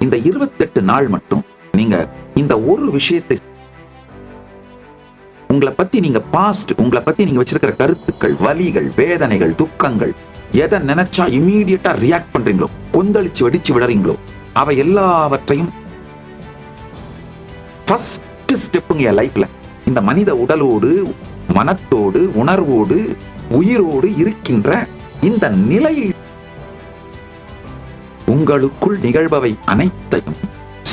இந்த 28 நாள் மட்டும் நீங்க இந்த ஒரு விஷயத்தை, உங்களை பத்தி நீங்க பாஸ்ட், உங்களை பத்தி நீங்க வச்சிருக்கிற கருத்துக்கள், வலிகள், வேதனைகள், துக்கங்கள், எதை நினைச்சா இமீடியட்டா ரியாக்ட் பண்றீங்களோ, கொந்தளிச்சு வெடிச்சு விடுறீங்களோ, அவை எல்லாவற்றையும் ஃபர்ஸ்ட் ஸ்டெப்புங்க லைஃப்ல. இந்த மனித உடலோடு, மனத்தோடு, உணர்வோடு, உயிரோடு இருக்கின்ற இந்த நிலையை, உங்களுக்குள் நிகழ்பவை அனைத்தையும்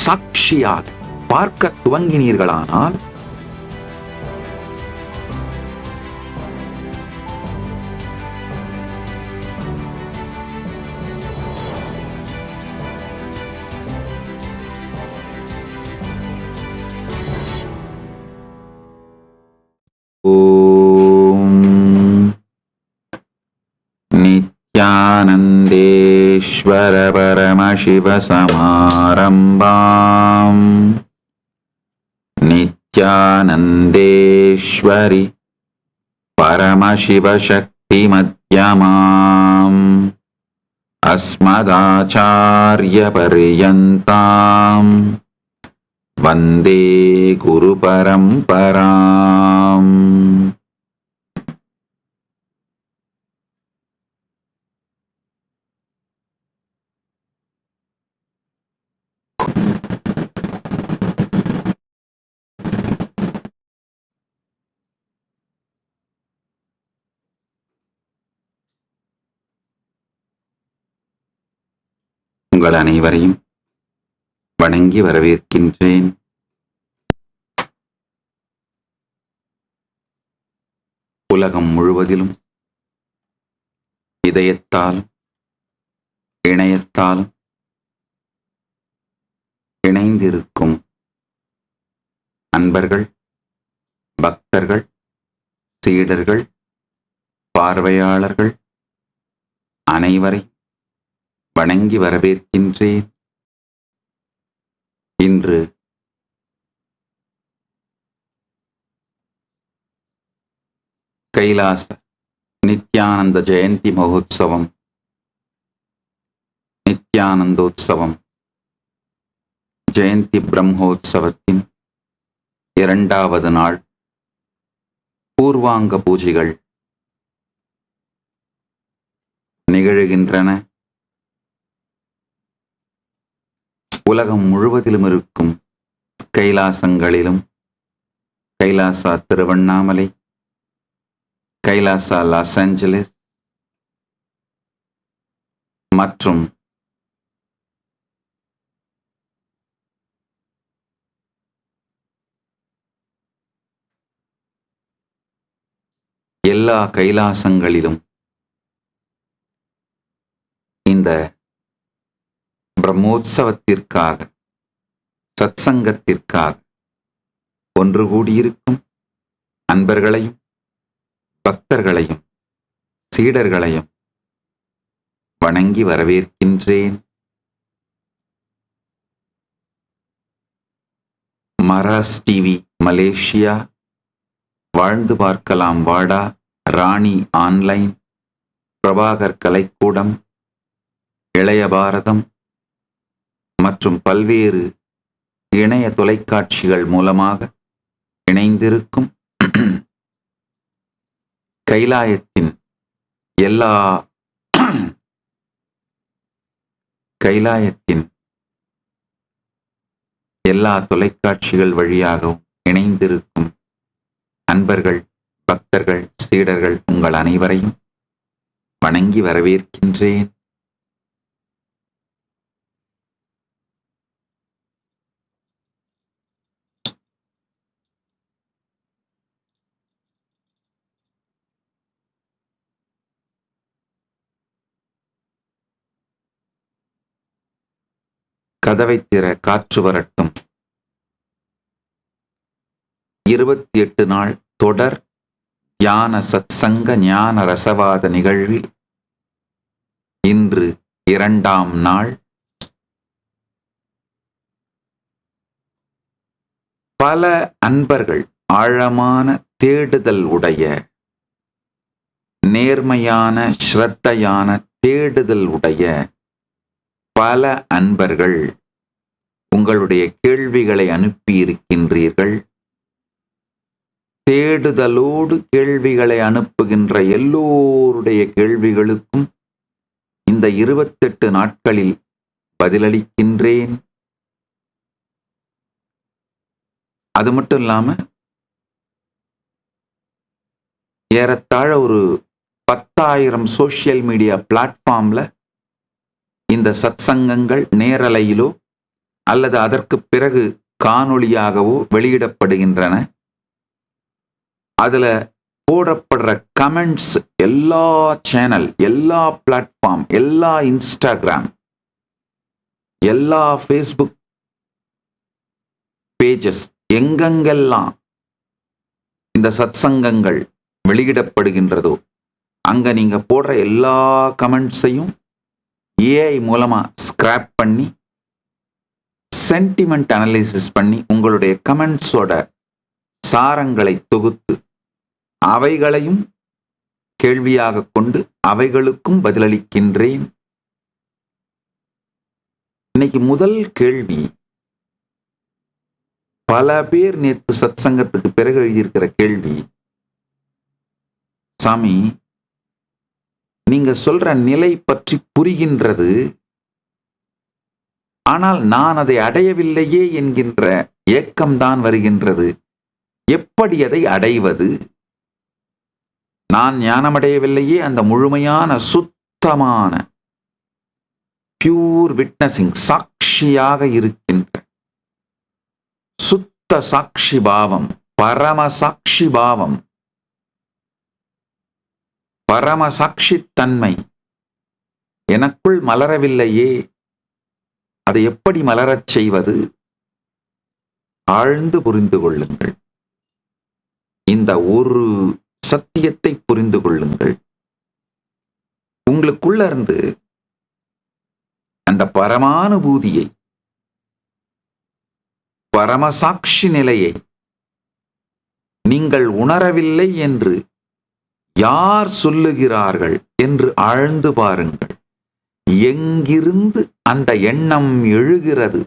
சாட்சியாக பார்க்க துவங்கினீர்களானால் நித்யானந்தேஸ்வர பரமசிவ சமாரம்பாம் நித்யானந்தேஸ்வரி பரமசிவ சக்தி மத்யமாம் அஸ்மதாச்சார்ய பர்யந்தாம் வந்தே குரு பரம்பராம். உங்கள் அனைவரையும் வணங்கி வரவேற்கின்றேன். உலகம் முழுவதிலும் இதயத்தாலும் இணையத்தாலும் இணைந்திருக்கும் அன்பர்கள், பக்தர்கள், சீடர்கள், பார்வையாளர்கள் அனைவரை வணங்கி வரவேற்கின்றேன். இன்று கைலாச நித்யானந்த ஜெயந்தி மகோத்சவம், நித்யானந்தோத்சவம், ஜெயந்தி பிரம்மோத்சவத்தின் 2வது நாள் பூர்வாங்க பூஜைகள் நிகழ்கின்றன. உலகம் முழுவதிலும் இருக்கும் கைலாசங்களிலும், கைலாசா திருவண்ணாமலை, கைலாசா லாஸ் ஏஞ்சலிஸ் மற்றும் எல்லா கைலாசங்களிலும் இந்த பிரம்மோத்சவத்திற்காக, சத்சங்கத்திற்காக ஒன்று கூடியிருக்கும் அன்பர்களையும், பக்தர்களையும், சீடர்களையும் வணங்கி வரவேற்கின்றேன். மராஸ் டிவி மலேசியா, வாழ்ந்து பார்க்கலாம் வாடா, ராணி ஆன்லைன், பிரபாகர் கலைக்கூடம், இளைய பாரதம் மற்றும் பல்வேறு இணைய தொலைக்காட்சிகள் மூலமாக இணைந்திருக்கும் கைலாயத்தின் எல்லா தொலைக்காட்சிகள் வழியாகவும் இணைந்திருக்கும் அன்பர்கள், பக்தர்கள், சீடர்கள் உங்கள் அனைவரையும் வணங்கி வரவேற்கின்றேன். கதவை திற, காற்று வரட்டும். 28 நாள் தொடர் தியான சத்சங்க ஞான ரசவாத நிகழ்வில் இன்று 2ஆம் நாள். பல அன்பர்கள் ஆழமான தேடுதல் உடைய, நேர்மையான ஸ்ரத்தையான தேடுதல் உடைய பல அன்பர்கள் உங்களுடைய கேள்விகளை அனுப்பியிருக்கின்றீர்கள். தேடுதலோடு கேள்விகளை அனுப்புகின்ற எல்லோருடைய கேள்விகளுக்கும் இந்த 28 நாட்களில் பதிலளிக்கின்றேன். அது மட்டும் இல்லாம ஏறத்தாழ ஒரு 10,000 சோசியல் மீடியா பிளாட்ஃபார்ம்ல இந்த சத்சங்கங்கள் நேரலையிலோ அல்லது அதற்கு பிறகு காணொளியாகவோ வெளியிடப்படுகின்றன. அதுல போடப்படுற கமெண்ட்ஸ் எல்லா சேனல், எல்லா பிளாட்ஃபார்ம், எல்லா இன்ஸ்டாகிராம், எல்லா ஃபேஸ்புக் பேஜஸ், எங்கெங்கெல்லாம் இந்த சத்சங்கங்கள் வெளியிடப்படுகின்றதோ அங்க நீங்க போடுற எல்லா கமெண்ட்ஸையும் ஏஐ மூலமா ஸ்கிராப் பண்ணி சென்டிமெண்ட் அனலைசிஸ் பண்ணி உங்களுடைய கமெண்ட்ஸோட சாரங்களை தொகுத்து அவைகளையும் கேள்வியாக கொண்டு அவைகளுக்கும் பதிலளிக்கின்றேன். இன்னைக்கு முதல் கேள்வி, பல பேர் நேற்று சத்சங்கத்துக்கு பிறகு எழுதியிருக்கிற கேள்வி, சாமி நீங்க சொல்ற நிலை பற்றி புரிகின்றது, ஆனால் நான் அதை அடையவில்லையே என்கின்ற ஏக்கம்தான் வருகின்றது. எப்படி அதை அடைவது? நான் ஞானமடையவில்லையே, அந்த முழுமையான சுத்தமான பியூர் விட்னஸிங் சாட்சியாக இருக்கின்ற சுத்த சாட்சி பாவம், பரம சாட்சி பாவம், பரமசாட்சித்தன்மை எனக்குள் மலரவில்லையே, அதை எப்படி மலரச் செய்வது? ஆழ்ந்து புரிந்து கொள்ளுங்கள். இந்த ஒரு சத்தியத்தை புரிந்து கொள்ளுங்கள். உங்களுக்குள்ள இருந்து அந்த பரமானுபூதியை, பரமசாட்சி நிலையை நீங்கள் உணரவில்லை என்று யார் சொல்லுகிறார்கள் என்று ஆழ்ந்து பாருங்கள். எங்கிருந்து அந்த எண்ணம் எழுகிறது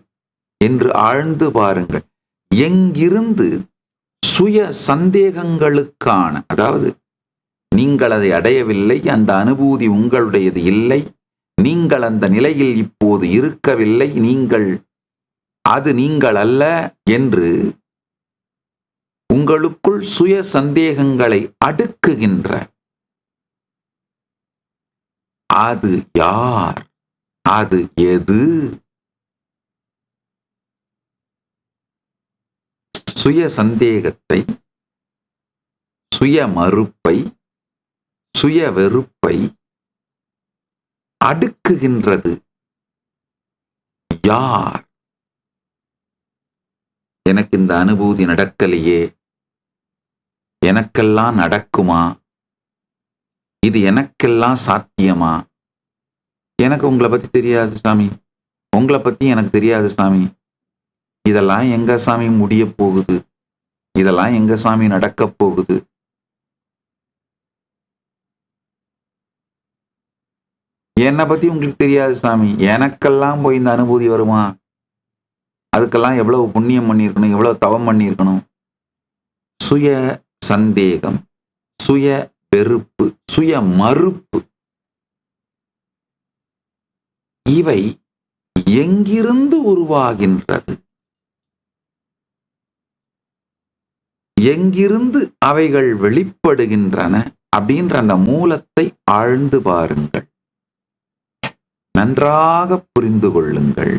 என்று ஆழ்ந்து பாருங்கள். எங்கிருந்து சுய சந்தேகங்களுக்கான, அதாவது நீங்கள் அதை அடையவில்லை, அந்த அனுபூதி உங்களுடையது இல்லை, நீங்கள் அந்த நிலையில் இப்போது இருக்கவில்லை, அது நீங்கள் அல்ல என்று உங்களுக்குள் சுய சந்தேகங்களை அடுக்குகின்ற அது யார்? அது எது? சுய சந்தேகத்தை, சுய மறுப்பை, சுய வெறுப்பை அடுக்குகின்றது யார்? எனக்கு இந்த அனுபூதி நடக்கலையே, எனக்கெல்லாம் நடக்குமா, இது எனக்கெல்லாம் சாத்தியமா, எனக்கு உங்களை பத்தி தெரியாது சாமி, உங்களை பத்தி எனக்கு தெரியாது சாமி, இதெல்லாம் எங்க சாமி முடிய போகுது, இதெல்லாம் எங்க சாமி நடக்க போகுது? என்னை பத்தி உங்களுக்கு தெரியாது சாமி, எனக்கெல்லாம் போய் இந்த அனுபூதி வருமா? அதுக்கெல்லாம் எவ்வளவு புண்ணியம் பண்ணியிருக்கணும், எவ்வளவு தவம் பண்ணியிருக்கணும்? சுய சந்தேகம், சுய வெறுப்பு, சுய மறுப்பு, இவை எங்கிருந்து உருவாகின்றது? எங்கிருந்து அவைகள் வெளிப்படுகின்றன அப்படின்ற அந்த மூலத்தை ஆழ்ந்து பாருங்கள். நன்றாக புரிந்து கொள்ளுங்கள்.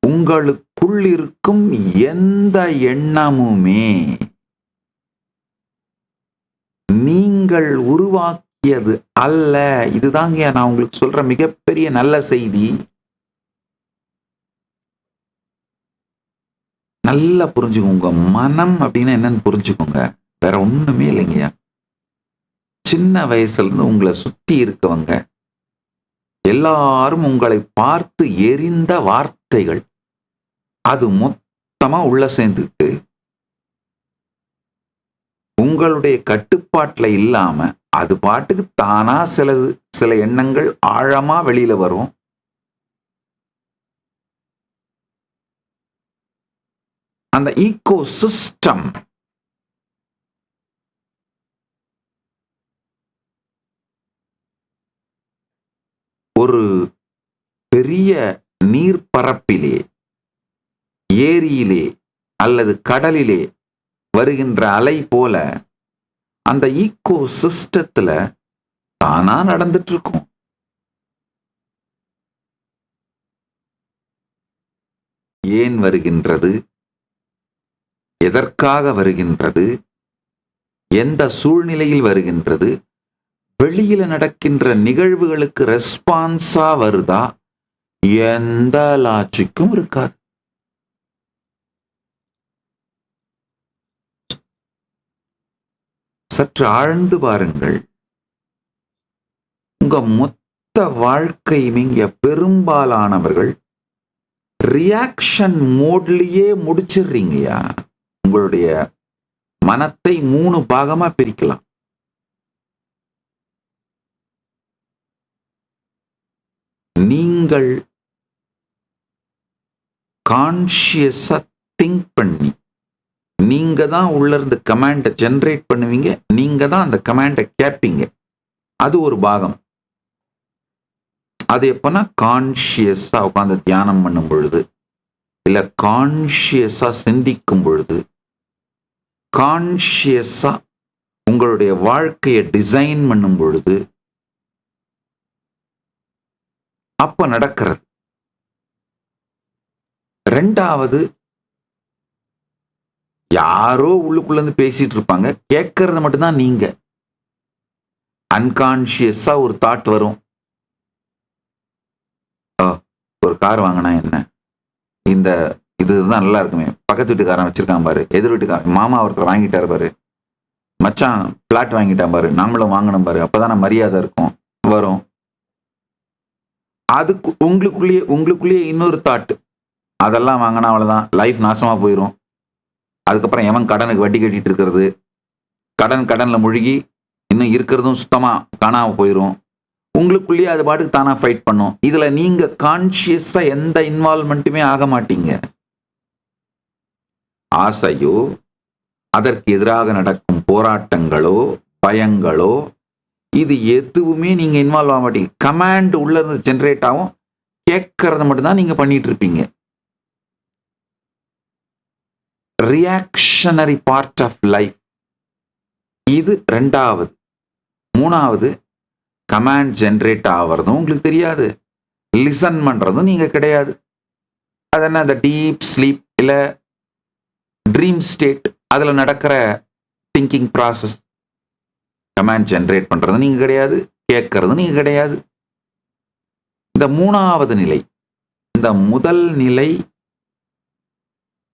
உங்களுக்குள் இருக்கும் எந்த எண்ணமுமே நீங்கள் உருவாக்கியது அல்ல. இதுதாங்க நான் உங்களுக்கு சொல்ற மிகப்பெரிய நல்ல செய்தி. நல்லா புரிஞ்சுக்கோங்க. மனம் அப்படின்னா என்னன்னு புரிஞ்சுக்கோங்க. வேற ஒண்ணுமே இல்லைங்கய்யா. சின்ன வயசுல இருந்து உங்களை சுத்தி இருக்கவங்க எல்லாரும் உங்களை பார்த்து எரிந்த வார்த்தைகள், அது மொத்தமா உள்ள சேர்ந்துட்டு உங்களுடைய கட்டுப்பாட்டுல இல்லாம அது பாட்டுக்கு தானா சில எண்ணங்கள் ஆழமா வெளியில வரும். அந்த ஈகோ சிஸ்டம் ஒரு பெரிய நீர்ப்பரப்பிலே, ஏரியிலே அல்லது கடலிலே வருகின்ற அலை போல அந்த ஈகோ சிஸ்டத்துல தானா நடந்துட்டு இருக்கும். ஏன் வருகின்றது, எதற்காக வருகின்றது, எந்த சூழ்நிலையில் வருகின்றது, வெளியில நடக்கின்ற நிகழ்வுகளுக்கு ரெஸ்பான்ஸா வருதா, எந்த லாஜிக்கும் இருக்காது. சற்று ஆழ்ந்து பாருங்கள். உங்க மொத்த வாழ்க்கையும் இங்க பெரும்பாலானவர்கள் ரியாக்ஷன் மோட்லயே முடிச்சிடுறீங்கயா. உங்களுடைய மனத்தை 3 பாகமா பிரிக்கலாம். நீங்கள் கான்ஷியஸா திங்க் பண்ணி, நீங்க தான் உள்ள இருந்து கமாண்டை ஜெனரேட் பண்ணுவீங்க, நீங்க தான் அந்த கமாண்டை கேட்பீங்க. அது ஒரு பாகம். அது எப்பனா கான்ஷியஸா உட்கார்ந்து தியானம் பண்ணும் பொழுது, இல்ல கான்ஷியஸா சிந்திக்கும் பொழுது, கான்ஷியஸா உங்களுடைய வாழ்க்கையை டிசைன் பண்ணும் பொழுது அப்ப நடக்கிறது. 2வது, யாரோ உள்ளுக்குள்ள இருந்து பேசிட்டு இருப்பாங்க, கேட்கறது மட்டும்தான் நீங்க. அன்கான்ஷியஸா ஒரு தாட் வரும், ஒரு கார் வாங்கினா என்ன, இந்த இதுதான் நல்லா இருக்குமே, பக்கத்து வீட்டுக்காரன் வச்சிருக்கான் பாரு, எதிர் வீட்டுக்காரன் மாமா ஒருத்தர் வாங்கிட்டாரு பாரு, மச்சான் பிளாட் வாங்கிட்டான் பாரு, நாமளும் வாங்கணும் பாரு, அப்பதான மரியாதை இருக்கும் வரும். அதுக்கு உங்களுக்குள்ளேயே இன்னொரு தாட், அதெல்லாம் வாங்கினா அவ்வளவுதான், லைஃப் நாசமா போயிடும். அதுக்கப்புறம் எவன் கடனுக்கு வட்டி கட்டிட்டு இருக்கிறது, கடன்ல முழுகி இன்னும் இருக்கிறதும் சுத்தமா காணாம போயிடும். உங்களுக்குள்ளேயே அது பாட்டுக்கு தானா ஃபைட் பண்ணும். இதுல நீங்க கான்ஷியஸா எந்த இன்வால்வ்மெண்ட்டுமே ஆக மாட்டீங்க. ஆசையோ, அதற்கு எதிராக நடக்கும் போராட்டங்களோ, பயங்களோ, இது எதுவுமே நீங்க இன்வால்வ் ஆக மாட்டீங்க. கமாண்ட் உள்ள இருந்து ஜெனரேட் ஆகும், கேட்கறத மட்டும்தான் நீங்க பண்ணிட்டு இருப்பீங்க. ரியாக்ஷனரி பார்ட் ஆஃப் லைஃப் இது 2வது. 3வது, கமாண்ட் ஜெனரேட் ஆகிறதும் உங்களுக்கு தெரியாது, லிசன் பண்றதும் நீங்க கிடையாது. அது என்ன, அந்த டீப் ஸ்லீப் இல்ல ட்ரீம் ஸ்டேட், அதுல நடக்கிற திங்கிங் ப்ராசஸ். கமாண்ட் ஜெனரேட் பண்றது நீங்க கிடையாது, கேட்கறது நீங்க கிடையாது. இந்த 3வது நிலை, இந்த முதல் நிலை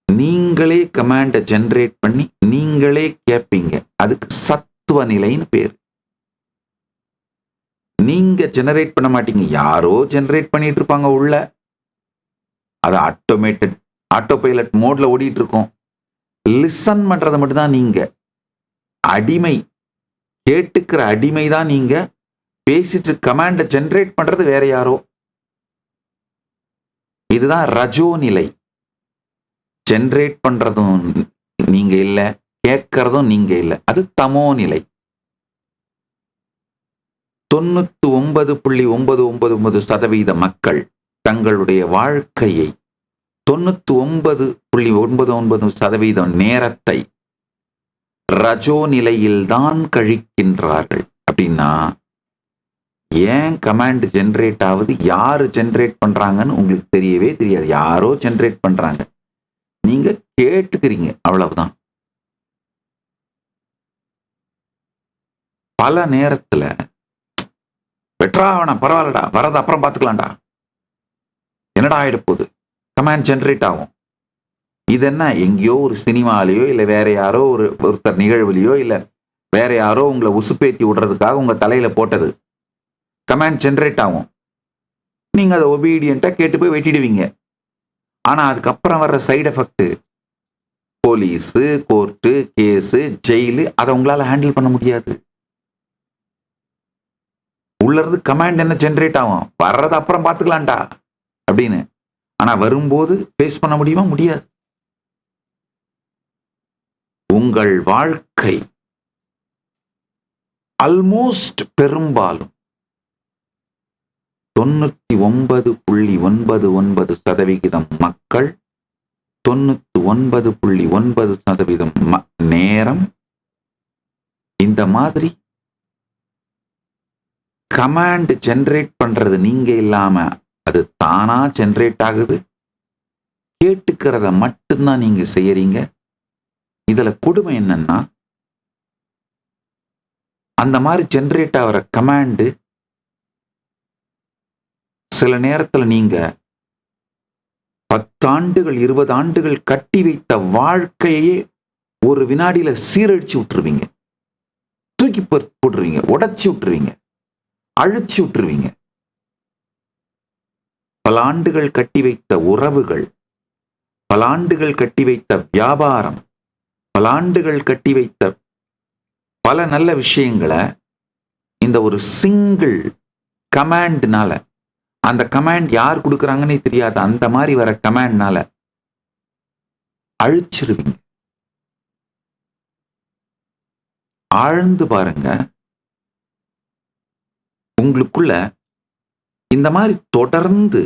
நீங்களே கமாண்டை ஜெனரேட் பண்ணி நீங்களே கேட்பீங்க. அதுக்கு சத்துவ நிலைன்னு பேர். நீங்க ஜெனரேட் பண்ண மாட்டீங்க, யாரோ ஜெனரேட் பண்ணிட்டு இருப்பாங்க உள்ள. அது ஆட்டோ பைலட் மோட்ல ஓடிட்டு இருக்கும். லிசன் பண்றது மட்டும்தான் நீங்க. அடிமை, கேட்டுக்கிற அடிமை தான் நீங்க. பேசிட்டு கமாண்டை ஜெனரேட் பண்றது வேற யாரோ. இதுதான் ரஜோ நிலை. ஜெனரேட் பண்றதும் நீங்க இல்ல, கேட்கறதும் நீங்க இல்ல. அது தமோ நிலை. 99.999% மக்கள் தங்களுடைய வாழ்க்கையை 99.99% நேரத்தை ரஜோ நிலையில் தான் கழிக்கின்றார்கள். அப்படின்னா ஏன் கமாண்ட் ஜெனரேட் ஆகுது, யாரு ஜெனரேட் பண்றாங்கன்னு உங்களுக்கு தெரியவே தெரியாது. யாரோ ஜெனரேட் பண்றாங்க, நீங்க கேட்டுக்கிறீங்க, அவ்வளவுதான். பல நேரத்துல வெற்றா அவன பரவாயில்லடா, வரது அப்புறம் பார்த்துக்கலாம்டா, என்னடா ஆயிட போகுது, கமாண்ட் ஜெனரேட் ஆகும். இது என்ன, எங்கேயோ ஒரு சினிமாலேயோ இல்லை வேற யாரோ ஒருத்தர் நிகழ்வுலையோ இல்லை வேற யாரோ உங்களை உசுப்பேத்தி விடுறதுக்காக உங்க தலையில போட்டது. கமாண்ட் ஜெனரேட் ஆகும், நீங்க அதை ஒபீடியண்டா கேட்டு போய் வெட்டிடுவீங்க. ஆனா அதுக்கப்புறம் வர்ற side effect, police, court, case, jail, அதை உங்களால ஹேண்டில் பண்ண முடியாது. உள்ள இருந்து கமாண்ட் என்ன ஜெனரேட் ஆகும், வர்றது அப்புறம் பார்த்துக்கலாம்டா அப்படின்னு. ஆனா வரும்போது ஃபேஸ் பண்ண முடியுமா? முடியாது. உங்கள் வாழ்க்கை ஆல்மோஸ்ட் பெரும்பாலும் 99.99% மக்கள் 99.9% நேரம் இந்த மாதிரி கமாண்ட் ஜெனரேட் பண்றது நீங்க இல்லாம அது தானா ஜெனரேட் ஆகுது. கேட்டுக்கிறத மட்டும்தான் நீங்க செய்யறீங்க. இதுல கொடுமை என்னன்னா, அந்த மாதிரி ஜெனரேட் ஆகிற கமாண்டு சில நேரத்துல நீங்க 10 ஆண்டுகள் 20 ஆண்டுகள் கட்டி வைத்த வாழ்க்கையே ஒரு வினாடியில சீரழிச்சு விட்டுருவீங்க, தூக்கி போட்டுருவீங்க, உடைச்சு விட்டுருவீங்க, அழிச்சு விட்டுருவீங்க. பல ஆண்டுகள் கட்டி வைத்த உறவுகள், பல ஆண்டுகள் கட்டி வைத்த வியாபாரம், பல ஆண்டுகள் கட்டி வைத்த பல நல்ல விஷயங்களை இந்த ஒரு சிங்கிள் கமாண்ட்னால, அந்த கமாண்ட் யார் கொடுக்குறாங்கன்னே தெரியாது, அந்த மாதிரி வர கமாண்ட்னால அழிச்சிருவீங்க. ஆழ்ந்து பாருங்க, உங்களுக்குள்ள இந்த மாதிரி தொடர்ந்து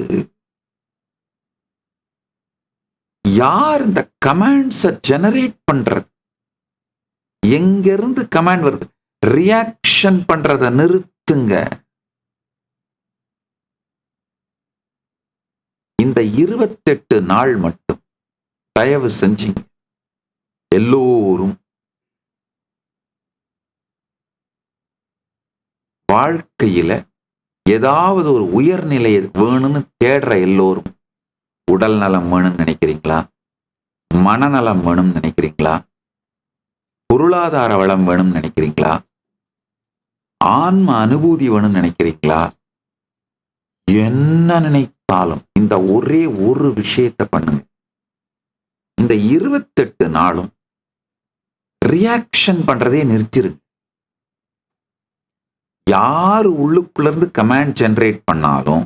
யார் இந்த கமாண்ட்ஸை ஜெனரேட் பண்றது, எங்க இருந்து கமாண்ட் வருது, ரியாக்ஷன் பண்றத நிறுத்துங்க. இந்த 28 நாள் மட்டும் தயவு செஞ்சீங்க எல்லோரும் வாழ்க்கையில ஏதாவது ஒரு உயர்நிலை வேணும்னு தேடுற எல்லோரும், உடல் நலம் வேணும்னு நினைக்கிறீங்களா, மனநலம் வேணும்னு நினைக்கிறீங்களா, பொருளாதார வளம் வேணும்னு நினைக்கிறீங்களா, ஆன்ம அனுபூதி வேணும்னு நினைக்கிறீங்களா, என்ன நினைத்தாலும் இந்த ஒரே ஒரு விஷயத்தை பண்ணுங்க. இந்த 28 நாளும் ரியாக்ஷன் பண்றதே நிறுத்திருங்க. யாரு உள்ளுக்குள்ள இருந்து கமாண்ட் ஜெனரேட் பண்ணாலும்,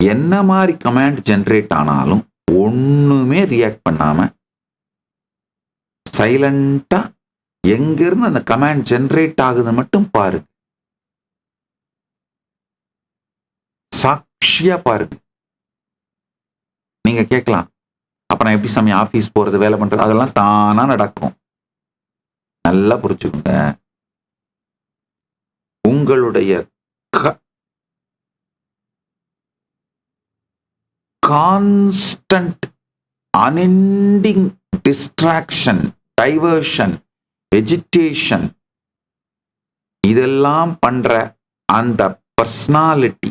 என்ன மாதிரி கமாண்ட் ஜெனரேட் ஆனாலும் ஒண்ணுமே ரியாக்ட் பண்ணாம சைலண்டா எங்க இருந்து அந்த கமாண்ட் ஜெனரேட் ஆகுது மட்டும் பாருங்க. சாட்சியா பாருங்க. நீங்க கேட்கலாம், அப்ப நான் எப்படி சாமி ஆபீஸ் போறது, வேலை பண்றது, அதெல்லாம் தானா நடக்கும். நல்லா புரிச்சுக்கோங்க. உங்களுடைய constant unending distraction, diversion, agitation, இதெல்லாம் பண்ற அந்த பர்சனாலிட்டி,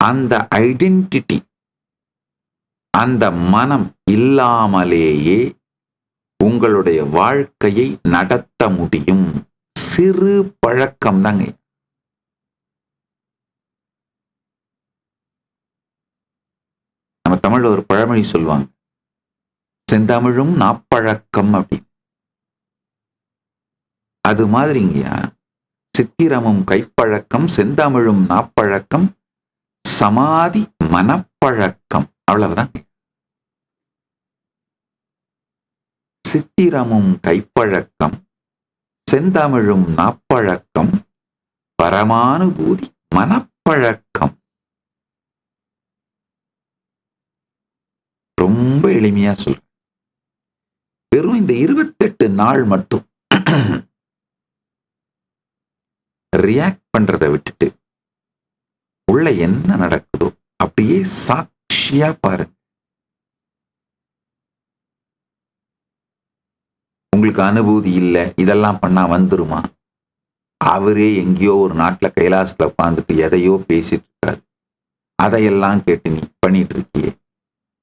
அந்த ஐடென்டிட்டி, அந்த மனம் இல்லாமலேயே உங்களுடைய வாழ்க்கையை நடத்த முடியும். சிறு பழக்கம் தாங்க. நம்ம தமிழ்ல ஒரு பழமொழி சொல்லுவாங்க, செந்தமிழும் நாப்பழக்கம் அப்படின்னு. அது மாதிரிங்கயா, சித்திரமும் கைப்பழக்கம், செந்தமிழும் நாப்பழக்கம், சமாதி மனப்பழக்கம். அவ்வளவுதான். சித்திரமும் கைப்பழக்கம், செந்தமிழும் நாப்பழக்கம், பரமானுபூதி மனப்பழக்கம். ரொம்ப எளிமையா சொல்றேன். வெறும் இந்த 28 நாள் மட்டும் ரியாக்ட் பண்றதை விட்டுட்டு உள்ள என்ன நடக்குதோ அப்படியே சாட்சியா பாருங்க. உங்களுக்கு அனுபூதி இல்லை, இதெல்லாம் பண்ணா வந்துருமா? அவரே எங்கேயோ ஒரு நாட்டுல கைலாசத்துல உட்காந்துட்டு எதையோ பேசிட்டு இருக்காரு, அதையெல்லாம் கேட்டு நீ பண்ணிட்டு இருக்கியே.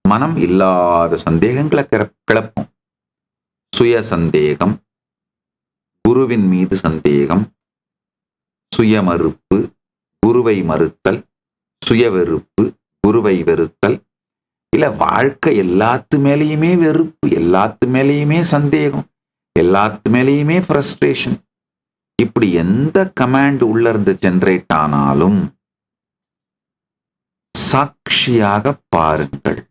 மனம் இல்லாத சந்தேகங்களை கிளப்பும். சுய சந்தேகம், குருவின் மீது சந்தேகம், சுய மறுப்பு, குருவை மறுத்தல், சுய வெறுப்பு, குருவை வெறுத்தல், இல்ல வாழ்க்கை எல்லாத்து மேலேயுமே வெறுப்பு, எல்லாத்து மேலேயுமே சந்தேகம், எல்லாத்து மேலேயுமே ஃப்ரஸ்ட்ரேஷன். இப்படி எந்த கமாண்ட் உள்ள இருந்து ஜெனரேட் ஆனாலும் சாட்சியாக பாருங்கள்.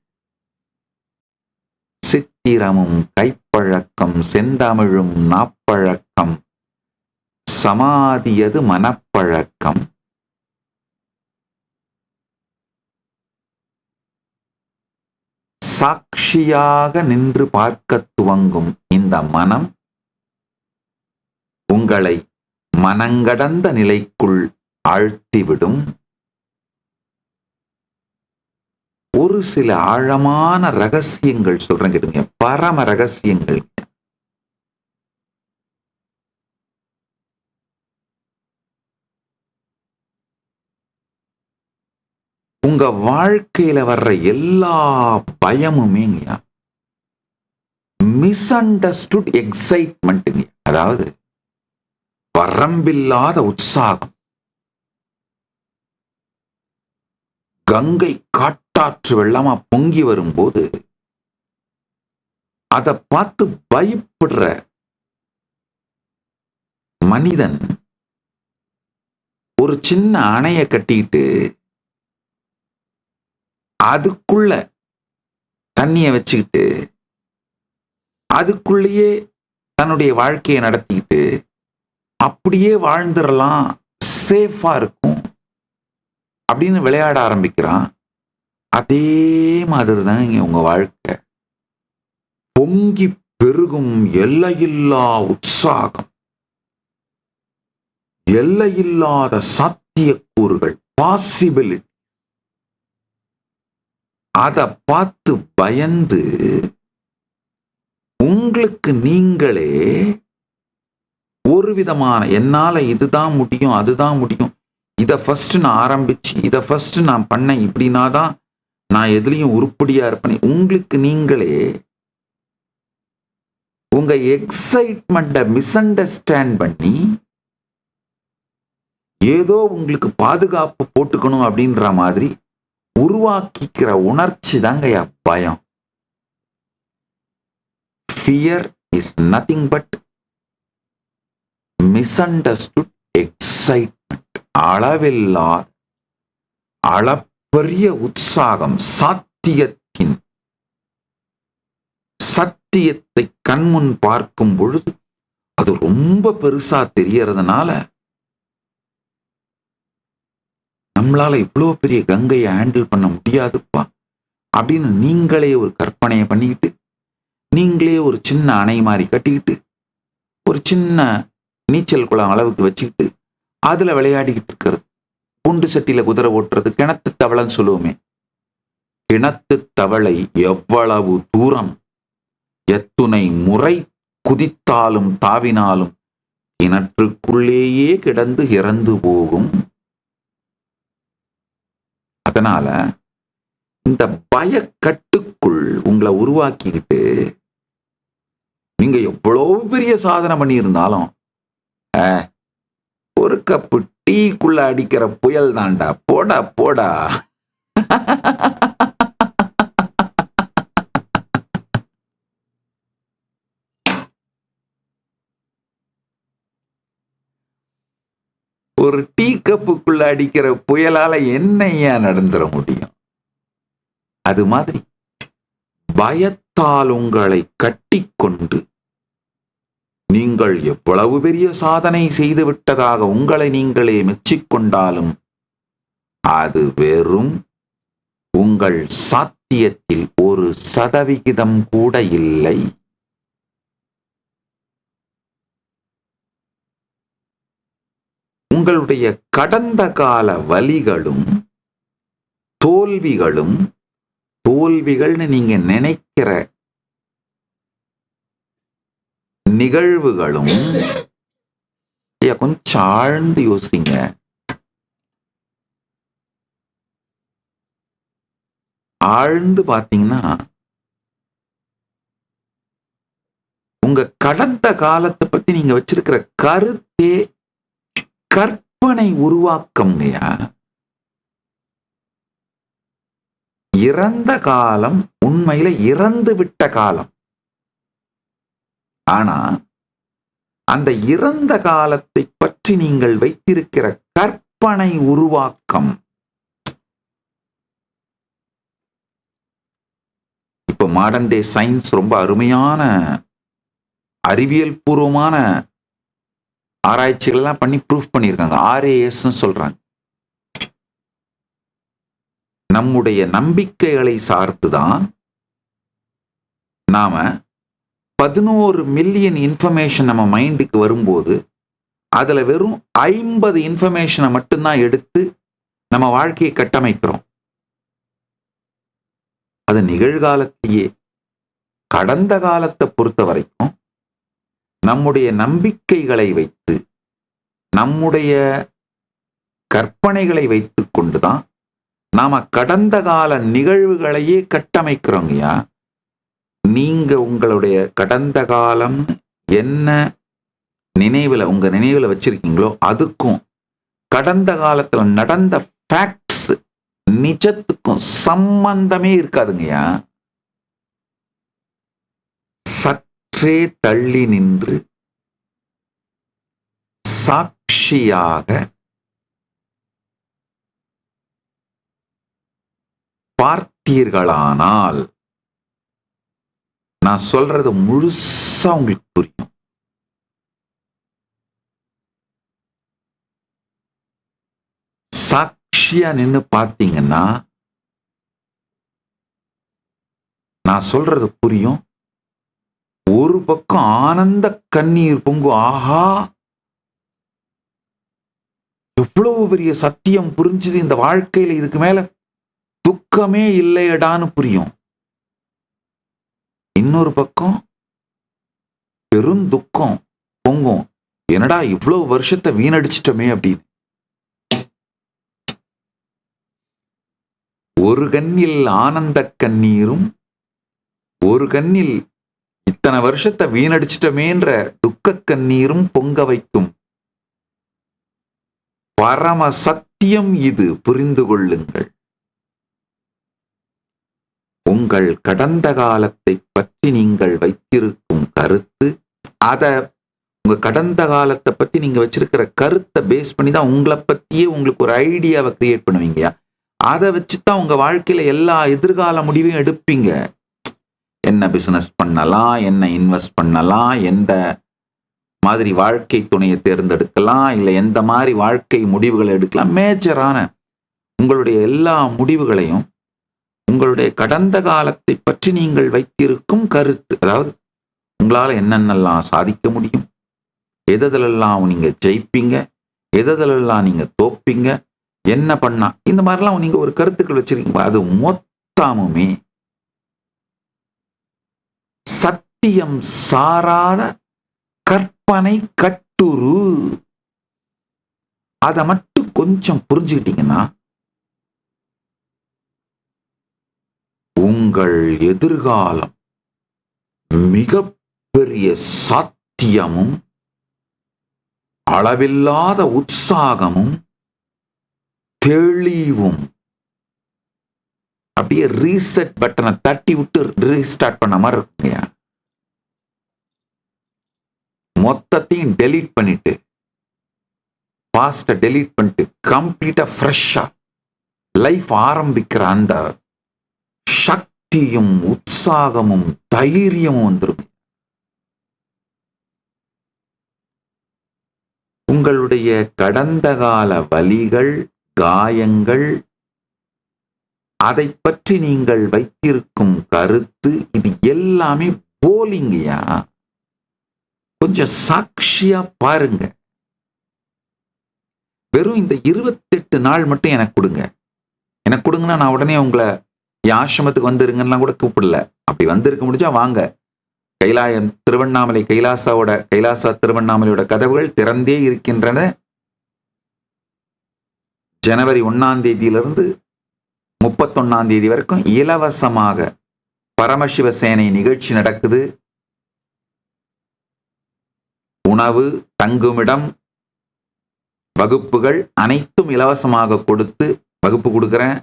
சித்திரமும் கை மனப்பழக்கம், செந்தமிழும் நாப்பழக்கம், சமாதியது மனப்பழக்கம். சாட்சியாக நின்று பார்க்க துவங்கும் இந்த மனம் உங்களை மனங்கடந்த நிலைக்குள் ஆழ்த்திவிடும். ஒரு சில ஆழமான ரகசியங்கள் சொல்றேன் கேட்டுங்க, பரம ரகசியங்கள். உங்க வாழ்க்கையில வர்ற எல்லா பயமுமேங்கய்யா மிஸ் அண்டர்ஸ்டுட் எக்ஸைட்மெண்ட்டுங்க. அதாவது வரம்பில்லாத உற்சாகம். கங்கை காட்டாற்று வெள்ளமா பொங்கி வரும்போது அதை பார்த்து பயப்படுற மனிதன் ஒரு சின்ன அணையை கட்டிட்டு அதுக்குள்ள தண்ணிய வச்சுக்கிட்டு அதுக்குள்ளேயே தன்னுடைய வாழ்க்கையை நடத்திக்கிட்டு அப்படியே வாழ்ந்துடலாம், சேஃபா இருக்கும் அப்படின்னு விளையாட ஆரம்பிக்கிறான். அதே மாதிரிதான் இங்க உங்க வாழ்க்கை. பொங்கி பெருகும் எல்லையில்லா உற்சாகம், எல்லையில்லாத சாத்தியக்கூறுகள், பாசிபிலிட்டி. அதை பார்த்து பயந்து உங்களுக்கு நீங்களே ஒரு விதமான என்னால இதுதான் முடியும், அதுதான் முடியும், இதை ஃபர்ஸ்ட் நான் ஆரம்பிச்சு இதை ஃபர்ஸ்ட் நான் பண்ணேன், இப்படின்னா தான் நான் எதுலையும் உருப்படியா இருப்பேன். உங்களுக்கு நீங்களே உங்க எக்ஸைட்மெண்ட்டை மிஸ் அண்டர்ஸ்டாண்ட் பண்ணி ஏதோ உங்களுக்கு பாதுகாப்பு போட்டுக்கணும் அப்படின்ற மாதிரி உருவாக்கிக்கிற உணர்ச்சி தாங்க பயம். Fear is nothing but misunderstood excitement. அளவில்லாத அளப்பரிய உற்சாகம், சாத்தியத்தின் சத்தியத்தை கண்முன் பார்க்கும் பொழுது அது ரொம்ப பெருசா தெரியறதுனால நம்மளால இவ்வளோ பெரிய கங்கையை ஹேண்டில் பண்ண முடியாதுப்பா அப்படின்னு நீங்களே ஒரு கற்பனையை பண்ணிக்கிட்டு நீங்களே ஒரு சின்ன அணை மாதிரி கட்டிக்கிட்டு ஒரு சின்ன நீச்சல் குளம் அளவுக்கு வச்சுக்கிட்டு அதுல விளையாடிக்கிட்டு இருக்கிறது. குண்டு சட்டியில குதிரை ஓட்டுறது, கிணத்து தவளைன்னு சொல்லுவோமே. கிணத்து தவளை எவ்வளவு தூரம் எத்துணை முறை குதித்தாலும் தாவினாலும் கிணற்றுக்குள்ளேயே கிடந்து இறந்து போகும். அதனால இந்த பயக்கட்டுக்குள் உங்களை உருவாக்கிக்கிட்டு நீங்க எவ்வளவு பெரிய சாதனை பண்ணியிருந்தாலும் ஒரு கப்பு டீக்குள்ள அடிக்கிற புயல் தாண்டா, போடா போடா. ஒரு டீ கப்புக்குள்ள அடிக்கிற புயலால என்னையா நடந்துட முடியும்? அது மாதிரி பயத்தால் உங்களை கட்டிக்கொண்டு நீங்கள் எவ்வளவு பெரிய சாதனை செய்து விட்டதாக உங்களை நீங்களே மெச்சிக்கொண்டாலும் அது வெறும் உங்கள் சாத்தியத்தில் 1% கூட இல்லை. உங்களுடைய கடந்த கால வலிகளும் தோல்விகள்னு நீங்க நினைக்கிற நிகழ்வுகளும் கொஞ்சம் ஆழ்ந்து யோசிங்க. ஆழ்ந்து பாத்தீங்கன்னா உங்க கடந்த காலத்தை பத்தி நீங்க வச்சிருக்கிற கருத்தே கற்பனை உருவாக்கம்ங்கயா. இறந்த காலம் உண்மையில இறந்து விட்ட காலம். ஆனா அந்த இறந்த காலத்தை பற்றி நீங்கள் வைத்திருக்கிற கற்பனை உருவாக்கம். இப்ப மாடர்ன் டே சயின்ஸ் ரொம்ப அருமையான அறிவியல் பூர்வமான ஆராய்ச்சிகள் எல்லாம் பண்ணி ப்ரூஃப் பண்ணியிருக்காங்க. RAS சொல்றாங்க. நம்முடைய நம்பிக்கைகளை சார்ந்துதான் நாம 11 மில்லியன் இன்ஃபர்மேஷன் நம்ம மைண்டுக்கு வரும்போது அதுல வெறும் 50 இன்ஃபர்மேஷனை மட்டும்தான் எடுத்து நம்ம வாழ்க்கையை கட்டமைக்கிறோம். அது நிகழ்காலத்திலேயே. கடந்த காலத்தை பொறுத்த வரைக்கும் நம்முடைய நம்பிக்கைகளை வைத்து, நம்முடைய கற்பனைகளை வைத்து கொண்டுதான் நாம கடந்த கால நிகழ்வுகளையே கட்டமைக்கிறோங்கய்யா. நீங்க உங்களுடைய கடந்த காலம் என்ன நினைவுல, உங்க நினைவுல வச்சிருக்கீங்களோ அதுக்கும் கடந்த காலத்துல நடந்த ஃபேக்ட்ஸ் நிஜத்துக்கும் சம்பந்தமே இருக்காதுங்கய்யா. சற்றே தள்ளி நின்று சாட்சியாக பார்த்தீர்களானால் நான் சொல்றது முழுசா உங்களுக்கு புரியும். சாட்சியா நின்னு பார்த்தீங்கன்னா நான் சொல்றது புரியும். ஒரு பக்கம் ஆனந்த கண்ணீர் பொங்கும். ஆஹா, எவ்வளவு பெரிய சத்தியம் புரிஞ்சுது இந்த வாழ்க்கையில, இதுக்கு மேல துக்கமே இல்லையடான்னு புரியும். இன்னொரு பக்கம் பெரும் துக்கம் பொங்கும். என்னடா இவ்வளவு வருஷத்தை வீணடிச்சிட்டோமே அப்படின்னு. ஒரு கண்ணில் ஆனந்த கண்ணீரும் ஒரு கண்ணில் இத்தனை வருஷத்தை வீணடிச்சிட்டமேன்ற துக்க கண்ணீரும் பொங்க வைக்கும். பரம சத்தியம் இது, புரிந்து கொள்ளுங்கள். உங்கள் கடந்த காலத்தை பற்றி நீங்கள் வைத்திருக்கும் கருத்து, உங்க கடந்த காலத்தை பத்தி நீங்க வச்சிருக்கிற கருத்தை பேஸ் பண்ணி தான் உங்களை பத்தியே உங்களுக்கு ஒரு ஐடியாவை கிரியேட் பண்ணுவீங்க. அதை வச்சுதான் உங்க வாழ்க்கையில எல்லா எதிர்கால முடிவையும் எடுப்பீங்க. என்ன பிசினஸ் பண்ணலாம், என்ன இன்வெஸ்ட் பண்ணலாம், எந்த மாதிரி வாழ்க்கை துணையை தேர்ந்தெடுக்கலாம், இல்லை எந்த மாதிரி வாழ்க்கை முடிவுகளை எடுக்கலாம். மேஜரான உங்களுடைய எல்லா முடிவுகளையும் உங்களுடைய கடந்த காலத்தை பற்றி நீங்கள் வைத்திருக்கும் கருத்து, அதாவது உங்களால் என்னென்னலாம் சாதிக்க முடியும், எதெல்லாம் நீங்க ஜெயிப்பீங்க, எதெல்லாம் நீங்க தோப்பீங்க, என்ன பண்ணா, இந்த மாதிரிலாம் நீங்க ஒரு கருத்துக்கள் வச்சிருக்கீங்க. அது மொத்தமுமே சத்தியம் சாராத கற்பனை கட்டுரு. அதை மட்டும் கொஞ்சம் புரிஞ்சுக்கிட்டீங்கன்னா உங்கள் எதிர்காலம் மிகப்பெரிய சாத்தியமும் அளவில்லாத உற்சாகமும் தெளிவும். அப்படியே ரீசெட் பட்டனை தட்டி விட்டு ரீஸ்டார்ட் பண்ண மாதிரி இருக்குங்க. மொத்தத்தையும் டெலீட் பண்ணிட்டு, பாஸ்ட டெலீட் பண்ணிட்டு கம்ப்ளீட்டா ஃப்ரெஷ்ஷா லைஃப் ஆரம்பிக்கிற அந்த சக்தியும் உற்சாகமும் தைரியமும் வந்துடும். உங்களுடைய கடந்த கால வலிகள், காயங்கள், அதை பற்றி நீங்கள் வைத்திருக்கும் கருத்து, இது எல்லாமே போலிங்கயா. கொஞ்சம் சாட்சியா பாருங்க. வெறும் இந்த 28 நாள் மட்டும் எனக்கு கொடுங்க. எனக்கு கொடுங்கன்னா நான் உடனே உங்களை என் ஆசிரமத்துக்கு வந்துருங்கன்னா கூட கூப்பிடல. அப்படி வந்திருக்க முடிஞ்சா வாங்க. திருவண்ணாமலை கைலாசா திருவண்ணாமலையோட கதவுகள் திறந்தே இருக்கின்றன. ஜனவரி 1ஆம் தேதியிலிருந்து 31ஆம் தேதி வரைக்கும் இலவசமாக பரமசிவசேனை நிகழ்ச்சி நடக்குது. உணவு, தங்குமிடம், வகுப்புகள் அனைத்தும் இலவசமாக கொடுத்து வகுப்பு கொடுக்கிறேன்.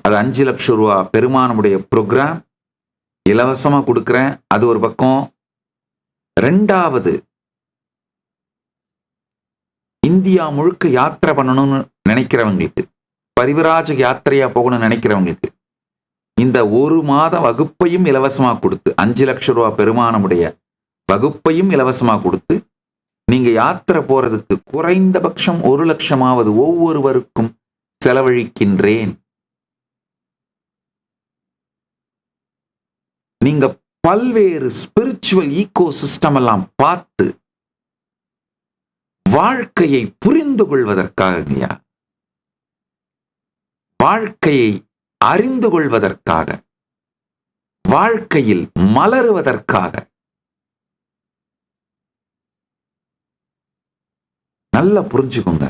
அது 5 லட்சம் ரூபா பெருமானுடைய ப்ரோக்ராம் இலவசமா கொடுக்கிறேன். அது ஒரு பக்கம். 2வது, இந்தியா முழுக்க யாத்திரை பண்ணணும்னு நினைக்கிறவங்களுக்கு, பரிவிராஜ யாத்திரையா போகணும்னு நினைக்கிறவங்களுக்கு இந்த 1 மாத வகுப்பையும் இலவசமா கொடுத்து 5 லட்சம் ரூபா பெருமானுடைய வகுப்பையும் இலவசமா கொடுத்து நீங்க யாத்திரை போறதுக்கு குறைந்தபட்சம் 1,00,000 ஒவ்வொருவருக்கும் செலவழிக்கின்றேன். நீங்க பல்வேறு ஸ்பிரிச்சுவல் ஈகோ சிஸ்டம் எல்லாம் பார்த்து வாழ்க்கையை புரிந்து கொள்வதற்காக, வாழ்க்கையை அறிந்து கொள்வதற்காக, வாழ்க்கையில் மலருவதற்காக. நல்லா புரிஞ்சுக்கோங்க.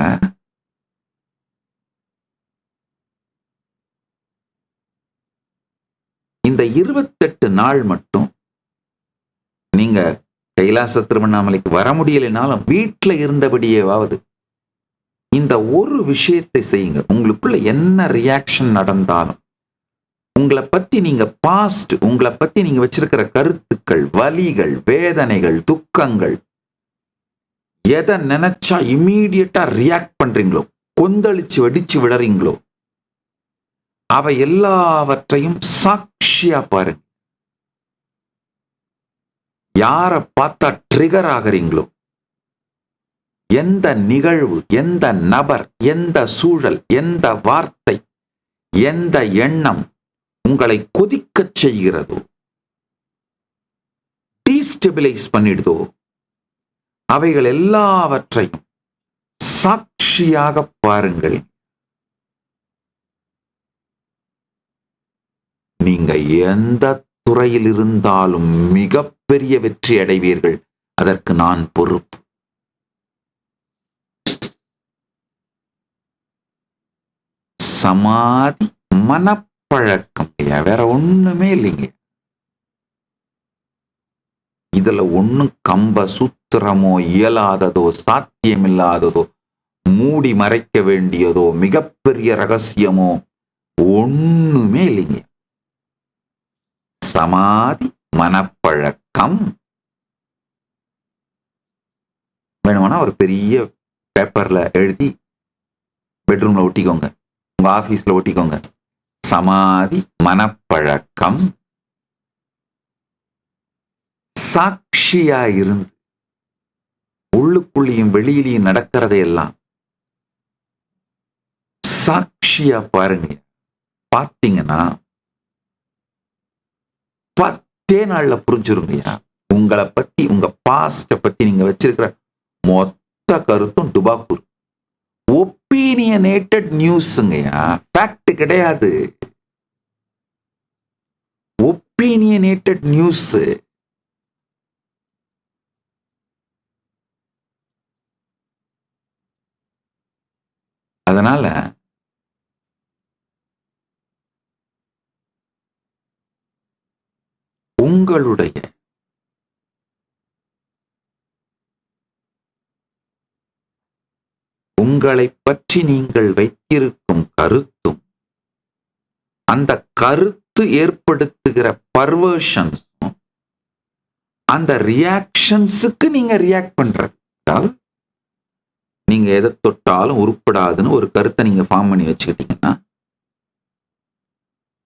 இந்த 28 நாள் மட்டும் நீங்க கைலாச திருவண்ணாமலைக்கு வர முடியலைனாலும் வீட்டில் இருந்தபடியேவாவது இந்த ஒரு விஷயத்தை செய்யுங்க. உங்களுக்குள்ள என்ன ரியாக்ஷன் நடந்தாலும், உங்களை பத்தி நீங்க பாஸ்ட், உங்களை பத்தி நீங்க வச்சிருக்கிற கருத்துக்கள், வலிகள், வேதனைகள், துக்கங்கள், எதை நினைச்சா இம்மீடியட்டா ரியாக்ட் பண்றீங்களோ, கொந்தளிச்சு வெடிச்சு விடுறீங்களோ, அவை எல்லாவற்றையும் சாட்சியா பாருங்க. யாரை பார்த்தா ட்ரிகர் ஆகிறீங்களோ, எந்த நிகழ்வு, எந்த நபர், எந்த சூழல், எந்த வார்த்தை, எந்த எண்ணம் உங்களை கொதிக்கச் செய்கிறதோ, டீஸ்டெபிலைஸ் பண்ணிடுதோ, அவைகள் எல்லாவற்றையும் சாட்சியாக பாருங்கள். நீங்க எந்த துறையில் இருந்தாலும் மிகப்பெரிய வெற்றி அடைவீர்கள். அதற்கு நான் பொறுப்பு. சமாதி மனப்பழக்கம், வேற ஒண்ணுமே இல்லைங்க. இதுல ஒண்ணும் கம்ப சூத்திரமோ, இயலாததோ, சாத்தியமில்லாததோ, மூடி மறைக்க வேண்டியதோ, மிகப்பெரிய ரகசியமோ ஒண்ணுமே இல்லைங்க. சமாதி மனப்பழக்கம். வேணும்னா ஒரு பெரிய பேப்பர்ல எழுதி பெட்ரூம்ல ஒட்டிக்கோங்க, உங்க ஆபீஸ்ல ஒட்டிக்கோங்க. சமாதி மனப்பழக்கம். சாட்சியா இருந்து உள்ளுக்குள்ளேயும் வெளியிலையும் நடக்கிறதையெல்லாம் சாட்சியா பாருங்க. பார்த்தீங்கன்னா 10 நாள்ல புரிஞ்சிருங்கய்யா. உங்களை பத்தி, உங்க பாஸ்ட பத்தி நீங்க வச்சிருக்கிற மொத்த கருத்தும் டுபாக்கூர். ஒப்பீனியனேட்டட் நியூஸ்ங்கய்யா, ஃபேக்ட் கிடையாது. Opinionated news. அதனால உங்களுடைய உங்களை பற்றி நீங்கள் வைத்திருக்கும் கருத்தும், அந்த கருத்து ஏற்படுத்துகிற பர்வர்ஷன்ஸும், அந்த ரியாக்ஷன்ஸுக்கு நீங்க ரியாக்ட் பண்றது. அதாவது நீங்க எதை தொட்டாலும் உருப்படாதுன்னு ஒரு கருத்தை நீங்க ஃபார்ம் பண்ணி வச்சுக்கிட்டீங்கன்னா,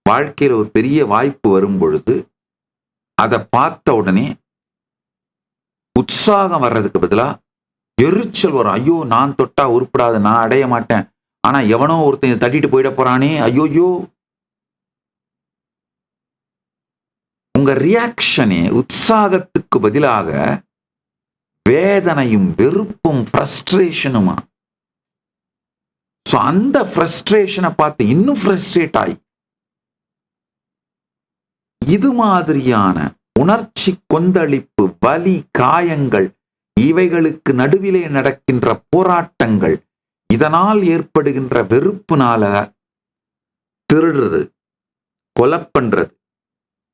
வாழ்க்கையில ஒரு பெரிய வாய்ப்பு வரும் பொழுது அதை பார்த்த உடனே உற்சாகம் வர்றதுக்கு பதிலா எரிச்சல் வரும். ஐயோ, நான் தொட்டா உருப்படாது, நான் அடைய மாட்டேன், ஆனா எவனோ ஒருத்தன் தட்டிட்டு போயிட போறானே, ஐயோயோ. உங்க ரியாக்ஷனே உற்சாகத்துக்கு பதிலாக வேதனையும் வெறுப்பும் ஃப்ரஸ்ட்ரேஷனுமா. அந்த ஃப்ரஸ்ட்ரேஷனை பார்த்து இன்னும் ஃப்ரஸ்ட்ரேட் ஆகி இது மாதிரியான உணர்ச்சி கொந்தளிப்பு, வலி, காயங்கள், இவைகளுக்கு நடுவிலே நடக்கின்ற போராட்டங்கள், இதனால் ஏற்படுகின்ற வெறுப்புனால திருடுறது, கொலை பண்றது,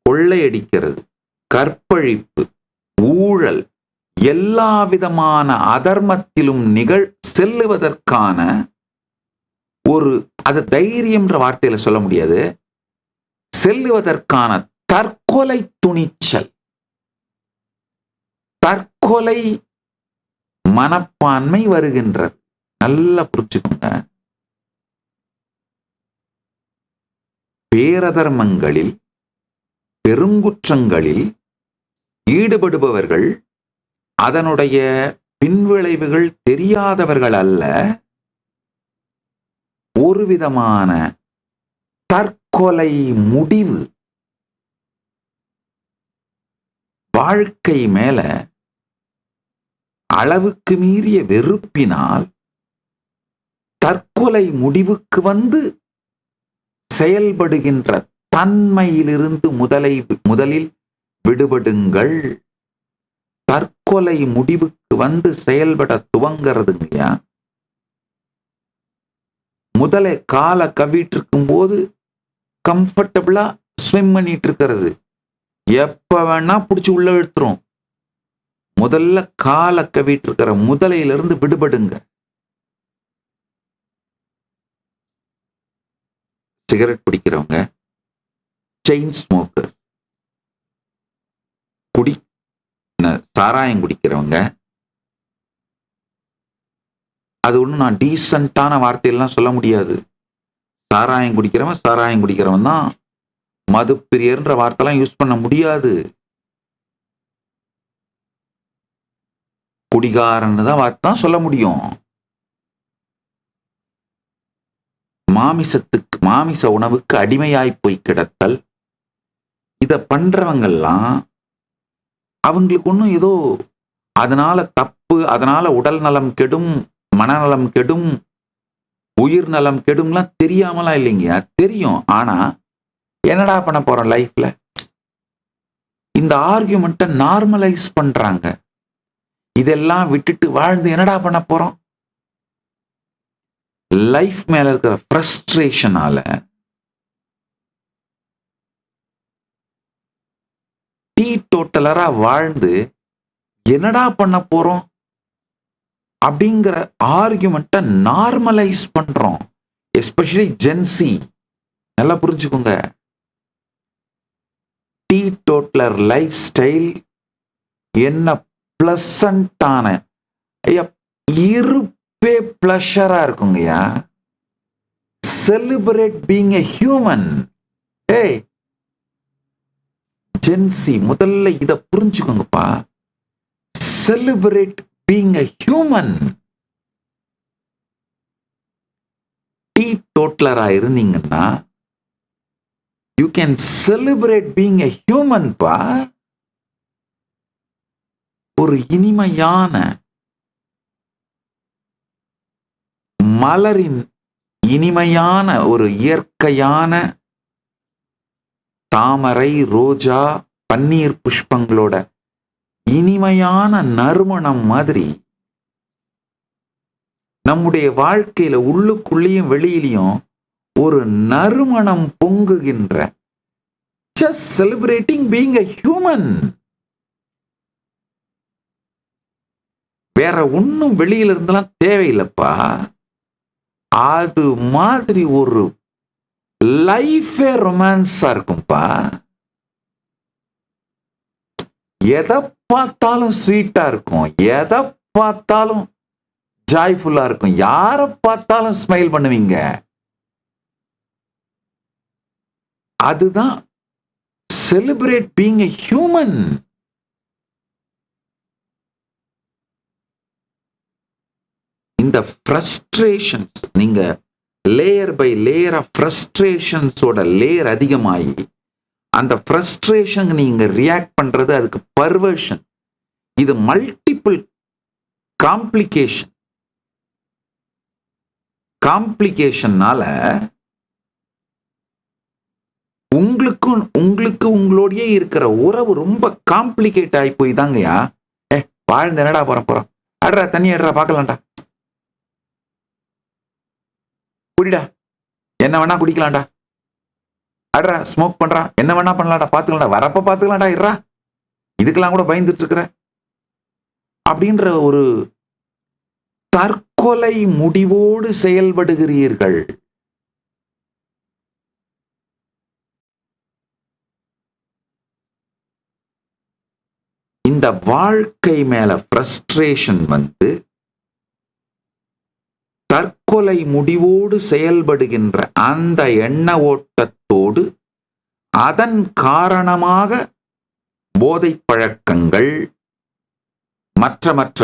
கொள்ளையடிக்கிறது, கற்பழிப்பு, ஊழல், எல்லா விதமான அதர்மத்திலும் செல்லுவதற்கான ஒரு, அது தைரியம்ன்ற வார்த்தையில சொல்ல முடியாது, செல்லுவதற்கான தற்கொலை துணிச்சல், தற்கொலை மனப்பான்மை வருகின்றது. நல்லா புரிஞ்சுக்கோங்க. பேரதர்மங்களில், பெருங்குற்றங்களில் ஈடுபடுபவர்கள் அதனுடைய பின்விளைவுகள் தெரியாதவர்கள் அல்ல, ஒரு விதமான தற்கொலை முடிவு. வாழ்க்கை மேல அளவுக்கு மீறிய வெறுப்பினால் தற்கொலை முடிவுக்கு வந்து செயல்படுகின்ற தன்மையிலிருந்து முதலில் விடுபடுங்கள். தற்கொலை முடிவுக்கு வந்து செயல்பட துவங்கிறதுங்கய்யா முதலே காலை கவிட்டு இருக்கும் போது கம்ஃபர்டபுளா ஸ்விம் பண்ணிட்டு இருக்கிறது. எப்ப வேணா பிடிச்சி உள்ள இழுத்துரும். முதல்ல காலை கவிட்டு இருக்கிற முதலையிலிருந்து விடுபடுங்க. சிகரெட் பிடிக்கிறவங்க, செயின் ஸ்மோக்கர், சாராயம் குடிக்கிறவங்க, அது ஒன்றும் நான் டீசென்ட்டான வார்த்தையெல்லாம் சொல்ல முடியாது. சாராயம் குடிக்கிறவன் தான் மது பிரியர்ன்ற வார்த்தைலாம் யூஸ் பண்ண முடியாது. குடிகாரன்னு தான் வார்த்தை தான் சொல்ல முடியும். மாமிச உணவுக்கு அடிமையாய் போய் கிடத்தல், இத பண்றவங்கெல்லாம் அவங்களுக்கு ஒன்றும் ஏதோ அதனால தப்பு, அதனால உடல் நலம் கெடும், மனநலம் கெடும், உயிர் நலம் கெடும்லாம் தெரியாமலாம் இல்லைங்க, தெரியும். ஆனா என்னடா பண்ண போறோம் லைஃப்ல? இந்த ஆர்கியூமெண்ட்டை நார்மலைஸ் பண்றாங்க. இதெல்லாம் விட்டுட்டு வாழ்ந்து என்னடா பண்ண போறோம்? லைஃப் மேல இருக்கிற ஃப்ரஸ்ட்ரேஷனால டீ டோட்டலரா வாழ்ந்து என்னடா பண்ண போறோம் அப்படிங்கிற ஆர்கியூமெண்ட்டை நார்மலைஸ் பண்றோம். Especially Gen Z. நல்லா புரிஞ்சுக்கோங்க. டீ டோட்டலர் லைஃப் ஸ்டைல் என்ன பிளசண்டான இருப்பே பிளஷரா இருக்குங்கய்யா. Celebrate being a human. ஏய் ஜென்சி, முதல்ல இத புரிஞ்சுக்கோங்கப்பா. Celebrate being a human. டீ டோட்டலரா இருந்தீங்கன்னா you can celebrate being a human பா. ஒரு இனிமையான மலரின் இனிமையான ஒரு இயற்கையான தாமரை, ரோஜா, பன்னீர் புஷ்பங்களோட இனிமையான நறுமணம் மாதிரி நம்முடைய வாழ்க்கையில உள்ளுக்குள்ளேயும் வெளியிலையும் ஒரு நறுமணம் பொங்குகின்ற, just celebrating being a human. வேற ஒன்னும் வெளியில இருந்தெல்லாம் தேவையில்லைப்பா. அது மாதிரி ஒரு லைஃபே ரொமான்ஸா இருக்கும்பா. எதை பார்த்தாலும் ஸ்வீட்டா இருக்கும், எதை பார்த்தாலும் ஜாய்ஃபுல்லா இருக்கும், யாரை பார்த்தாலும் ஸ்மைல் பண்ணுவீங்க. அதுதான் செலிப்ரேட் பீயிங் எ ஹியூமன். இந்த ஃப்ரஸ்ட்ரேஷன்ஸ், நீங்க லேயர் பை லேயர் ஆஃப் ஃப்ரஸ்ட்ரேஷன்ஸோட லேயர் அதிகமாகி அந்த ஃப்ரஸ்ட்ரேஷன் நீங்க ரியாக்ட் பண்றது, அதுக்கு பர்வர்ஷன். இது மல்டிபிள் காம்ப்ளிகேஷன்னால உங்களுக்கு உங்களோடய இருக்கிற உறவு ரொம்ப காம்ப்ளிகேட் ஆகி போய் தாங்கயா. வாழ்ந்து என்னடா போறோம், அட்ரா தண்ணி அட்ரா பார்க்கலாம்டா, குடிடா என்ன வேணா குடிக்கலாம்டா, அட்ரா ஸ்மோக் பண்றா என்ன வேணா பண்ணலாம்டா, பாத்துக்கலாம்டா, வரப்ப பாத்துக்கலாம்டா, இருறா இதுக்கெல்லாம் கூட பயந்துட்டு இருக்கிற அப்படின்ற ஒரு தற்கொலை முடிவோடு செயல்படுகிறீர்கள். இந்த வாழ்க்கை மேல ஃப்ரஸ்ட்ரேஷன் வந்து தற்கொலை முடிவோடு செயல்படுகின்ற அந்த எண்ண ஓட்டத்தோடு அதன் காரணமாக போதை பழக்கங்கள், மற்ற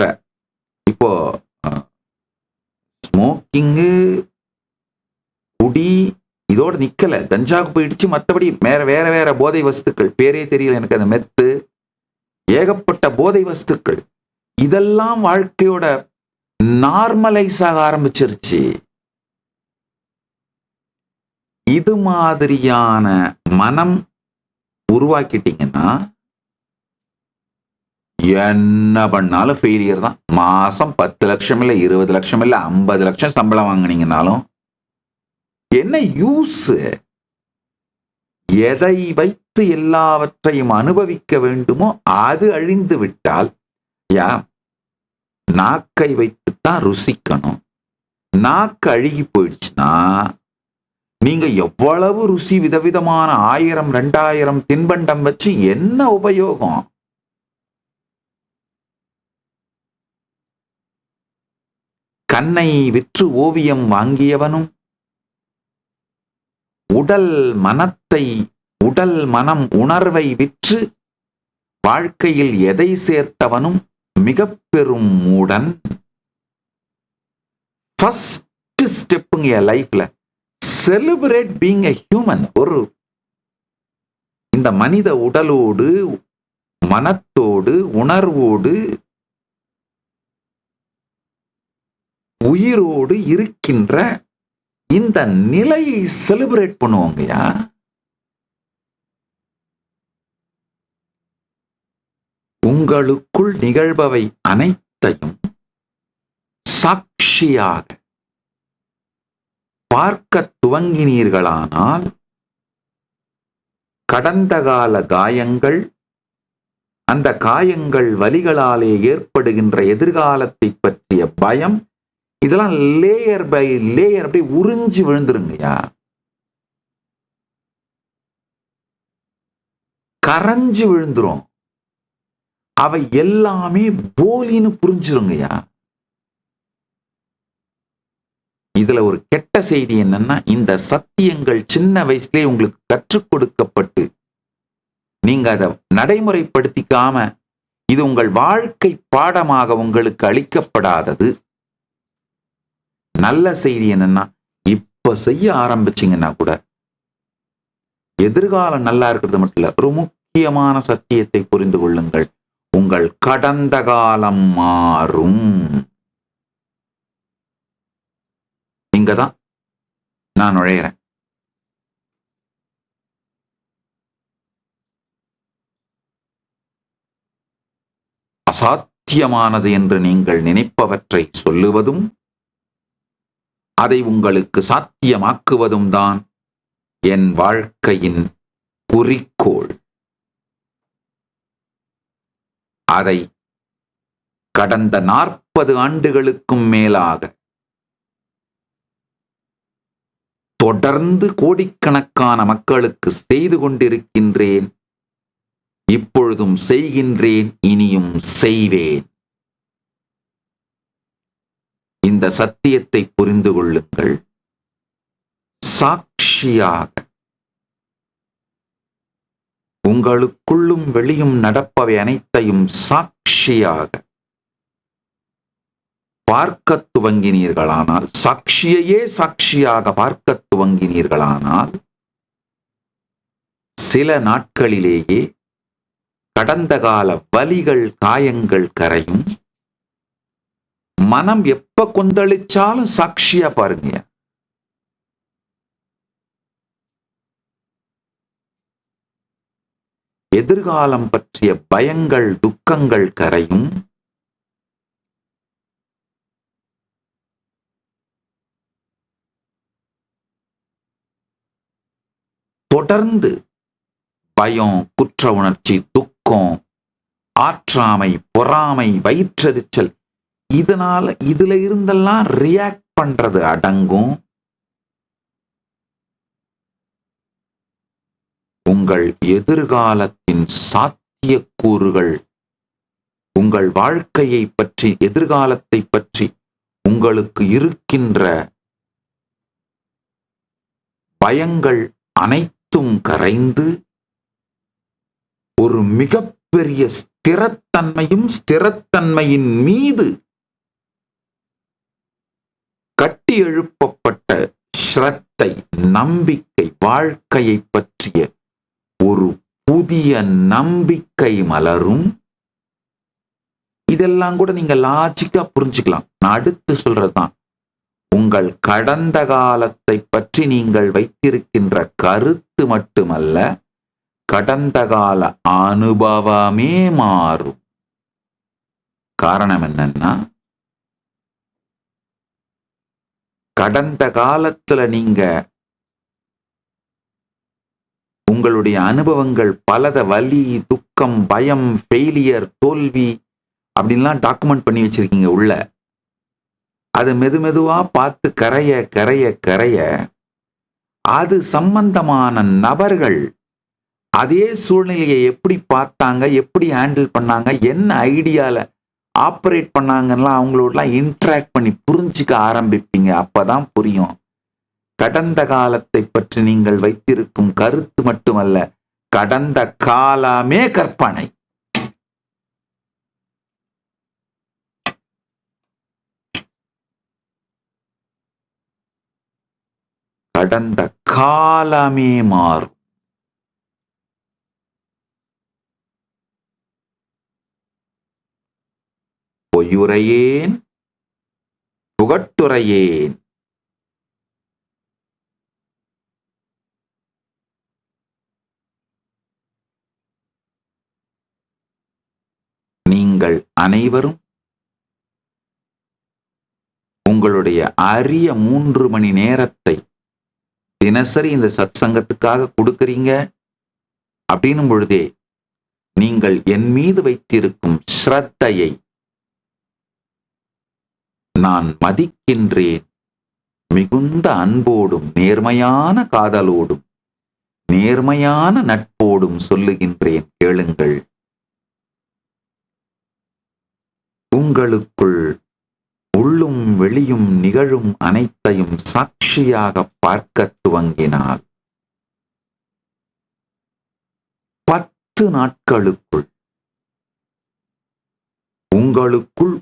இப்போ ஸ்மோக்கிங்கு, குடி இதோட நிக்கல, கஞ்சாவுக்கு போயிடுச்சு. மற்றபடி வேற வேற போதை வஸ்துக்கள், பேரே தெரியல எனக்கு, அந்த மெத்து, ஏகப்பட்ட போதை வஸ்துக்கள், இதெல்லாம் வாழ்க்கையோட நார்மலைஸ் ஆக ஆரம்பிச்சிருச்சு. இது மாதிரியான மனம் உருவாக்கிட்டீங்கன்னா என்ன பண்ணாலும் ஃபெயிலியர் தான். மாசம் 10 லட்சம் இல்ல, 20 லட்சம் இல்ல, 50 லட்சம் சம்பளம் வாங்கினீங்கன்னாலும் என்ன யூஸ்? எதை வைத்து எல்லாவற்றையும் அனுபவிக்க வேண்டுமோ அது அழிந்து விட்டால், நாக்கை வைத்துத்தான் ருசிக்கணும். நாக்கு அழுகி போயிடுச்சுன்னா நீங்க எவ்வளவு ருசி விதவிதமான 1000 2000 தின்பண்டம் வச்சு என்ன உபயோகம்? கண்ணை விற்று ஓவியம் வாங்கியவனும், உடல் மனம் உணர்வை விற்று வாழ்க்கையில் எதை சேர்த்தவனும் மிக பெரும் மூடன். ஃபர்ஸ்ட் ஸ்டெப்புங்க லைஃப்ல, செலிப்ரேட் பீயிங் எ ஹியூமன். இந்த மனித உடலோடு, மனத்தோடு, உணர்வோடு, உயிரோடு இருக்கின்ற இந்த நிலையை செலிப்ரேட் பண்ணுவாங்கயா. உங்களுக்குள் நிகழ்பவை அனைத்தையும் சாட்சியாக பார்க்க துவங்கினீர்களானால், கடந்த கால காயங்கள், அந்த காயங்கள் வலிகளாலே ஏற்படுகின்ற எதிர்காலத்தை பற்றிய பயம், இதெல்லாம் லேயர் பை லேயர் அப்படியே உறிஞ்சி விழுந்துருங்கய்யா. கரைஞ்சு விழுந்துரும். அவை எல்லாமே போலின்னு புரிஞ்சிருங்கய்யா. இதுல ஒரு கெட்ட செய்தி என்னன்னா, இந்த சத்தியங்கள் சின்ன வயசுலயே உங்களுக்கு கற்றுக் கொடுக்கப்பட்டு நீங்க அதை நடைமுறைப்படுத்திக்காம, இது உங்கள் வாழ்க்கை பாடமாக உங்களுக்கு அளிக்கப்படாதது. நல்ல செய்தி என்னன்னா, இப்ப செய்ய ஆரம்பிச்சீங்கன்னா கூட எதிர்காலம் நல்லா இருக்கிறது மட்டும் இல்ல, ஒரு முக்கியமான சத்தியத்தை புரிந்து கொள்ளுங்கள். உங்கள் கடந்த காலம் மாறும். இங்கதான் நான் நுழைகிறேன். அசாத்தியமானது என்று நீங்கள் நினைப்பவற்றை சொல்லுவதும், அதை உங்களுக்கு சாத்தியமாக்குவதும் தான் என் வாழ்க்கையின் குறிக்கோள். அதை கடந்த 40 ஆண்டுகளுக்கும் மேலாக தொடர்ந்து கோடிக்கணக்கான மக்களுக்கு செய்து கொண்டிருக்கின்றேன். இப்பொழுதும் செய்கின்றேன், இனியும் செய்வேன். இந்த சத்தியத்தை புரிந்து கொள்ளுங்கள். சாட்சியாக உங்களுக்குள்ளும் வெளியும் நடப்பவை அனைத்தையும் சாட்சியாக பார்க்க துவங்கினீர்களானால், சாட்சியையே சாட்சியாக பார்க்க துவங்கினீர்களானால், சில நாட்களிலேயே கடந்த கால வலிகள், காயங்கள் கரையும். மனம் எப்ப கொந்தளிச்சாலும் சாட்சியா பாருங்க. எதிர்காலம் பற்றிய பயங்கள், துக்கங்கள் கரையும். தொடர்ந்து பயம், குற்ற உணர்ச்சி, துக்கம், ஆற்றாமை, பொறாமை, வயிற்றெரிச்சல், இதுல இருந்தெல்லாம் ரியாக்ட் பண்றது அடங்கும். உங்கள் எதிர்காலத்தின் சாத்தியக்கூறுகள், உங்கள் வாழ்க்கையை பற்றி, எதிர்காலத்தை பற்றி உங்களுக்கு இருக்கின்ற பயங்கள் அனைத்தும் கரைந்து ஒரு மிகப்பெரிய ஸ்திரத்தன்மையும் ஸ்திரத்தன்மையின் மீது கட்டி எழுப்பப்பட்ட ஸ்ரத்தை, நம்பிக்கை, வாழ்க்கையை பற்றிய ஒரு புதிய நம்பிக்கை மலரும். இதெல்லாம் கூட நீங்க லாஜிக்கா புரிஞ்சுக்கலாம். நான் அடுத்து சொல்றதுதான், உங்கள் கடந்த காலத்தை பற்றி நீங்கள் வைத்திருக்கின்ற கருத்து மட்டுமல்ல, கடந்த கால அனுபவமே மாறும். காரணம் என்னன்னா, கடந்த காலத்துல நீங்க உங்களுடைய அனுபவங்கள் பலத வலி, துக்கம், பயம், ஃபெயிலியர், தோல்வி அப்படின்லாம் டாக்குமெண்ட் பண்ணி வச்சிருக்கீங்க உள்ள. அது மெதுவா பார்த்து கரைய கரைய கரைய அது சம்பந்தமான நபர்கள் அதே சூழ்நிலையை எப்படி பார்த்தாங்க, எப்படி ஹேண்டில் பண்ணாங்க, என்ன ஐடியால ஆப்ரேட் பண்ணாங்கலாம் அவங்களோடலாம் இன்ட்ராக்ட் பண்ணி புரிஞ்சுக்க ஆரம்பிப்பீங்க. அப்பதான் புரியும், கடந்த காலத்தை பற்றி நீங்கள் வைத்திருக்கும் கருத்து மட்டுமல்ல, கடந்த காலமே கற்பனை. கடந்த காலமே மாறும். பொய்யுரையேன் புகட்டுரையேன். நீங்கள் அனைவரும் உங்களுடைய அரிய 3 மணி நேரத்தை தினசரி இந்த சத்சங்கத்துக்காக கொடுக்கறீங்க அப்படின்னும் பொழுதே நீங்கள் என் மீது வைத்திருக்கும் ஸ்ரத்தையை நான் மதிக்கின்றேன். மிகுந்த அன்போடும் நேர்மையான காதலோடும் நேர்மையான நட்போடும் சொல்லுகின்றேன், கேளுங்கள். உங்களுக்குள் உள்ளும் வெளியும் நிகழும் அனைத்தையும் சாட்சியாக பார்க்க துவங்கினால் 10 நாட்களுக்குள் உங்களுக்குள்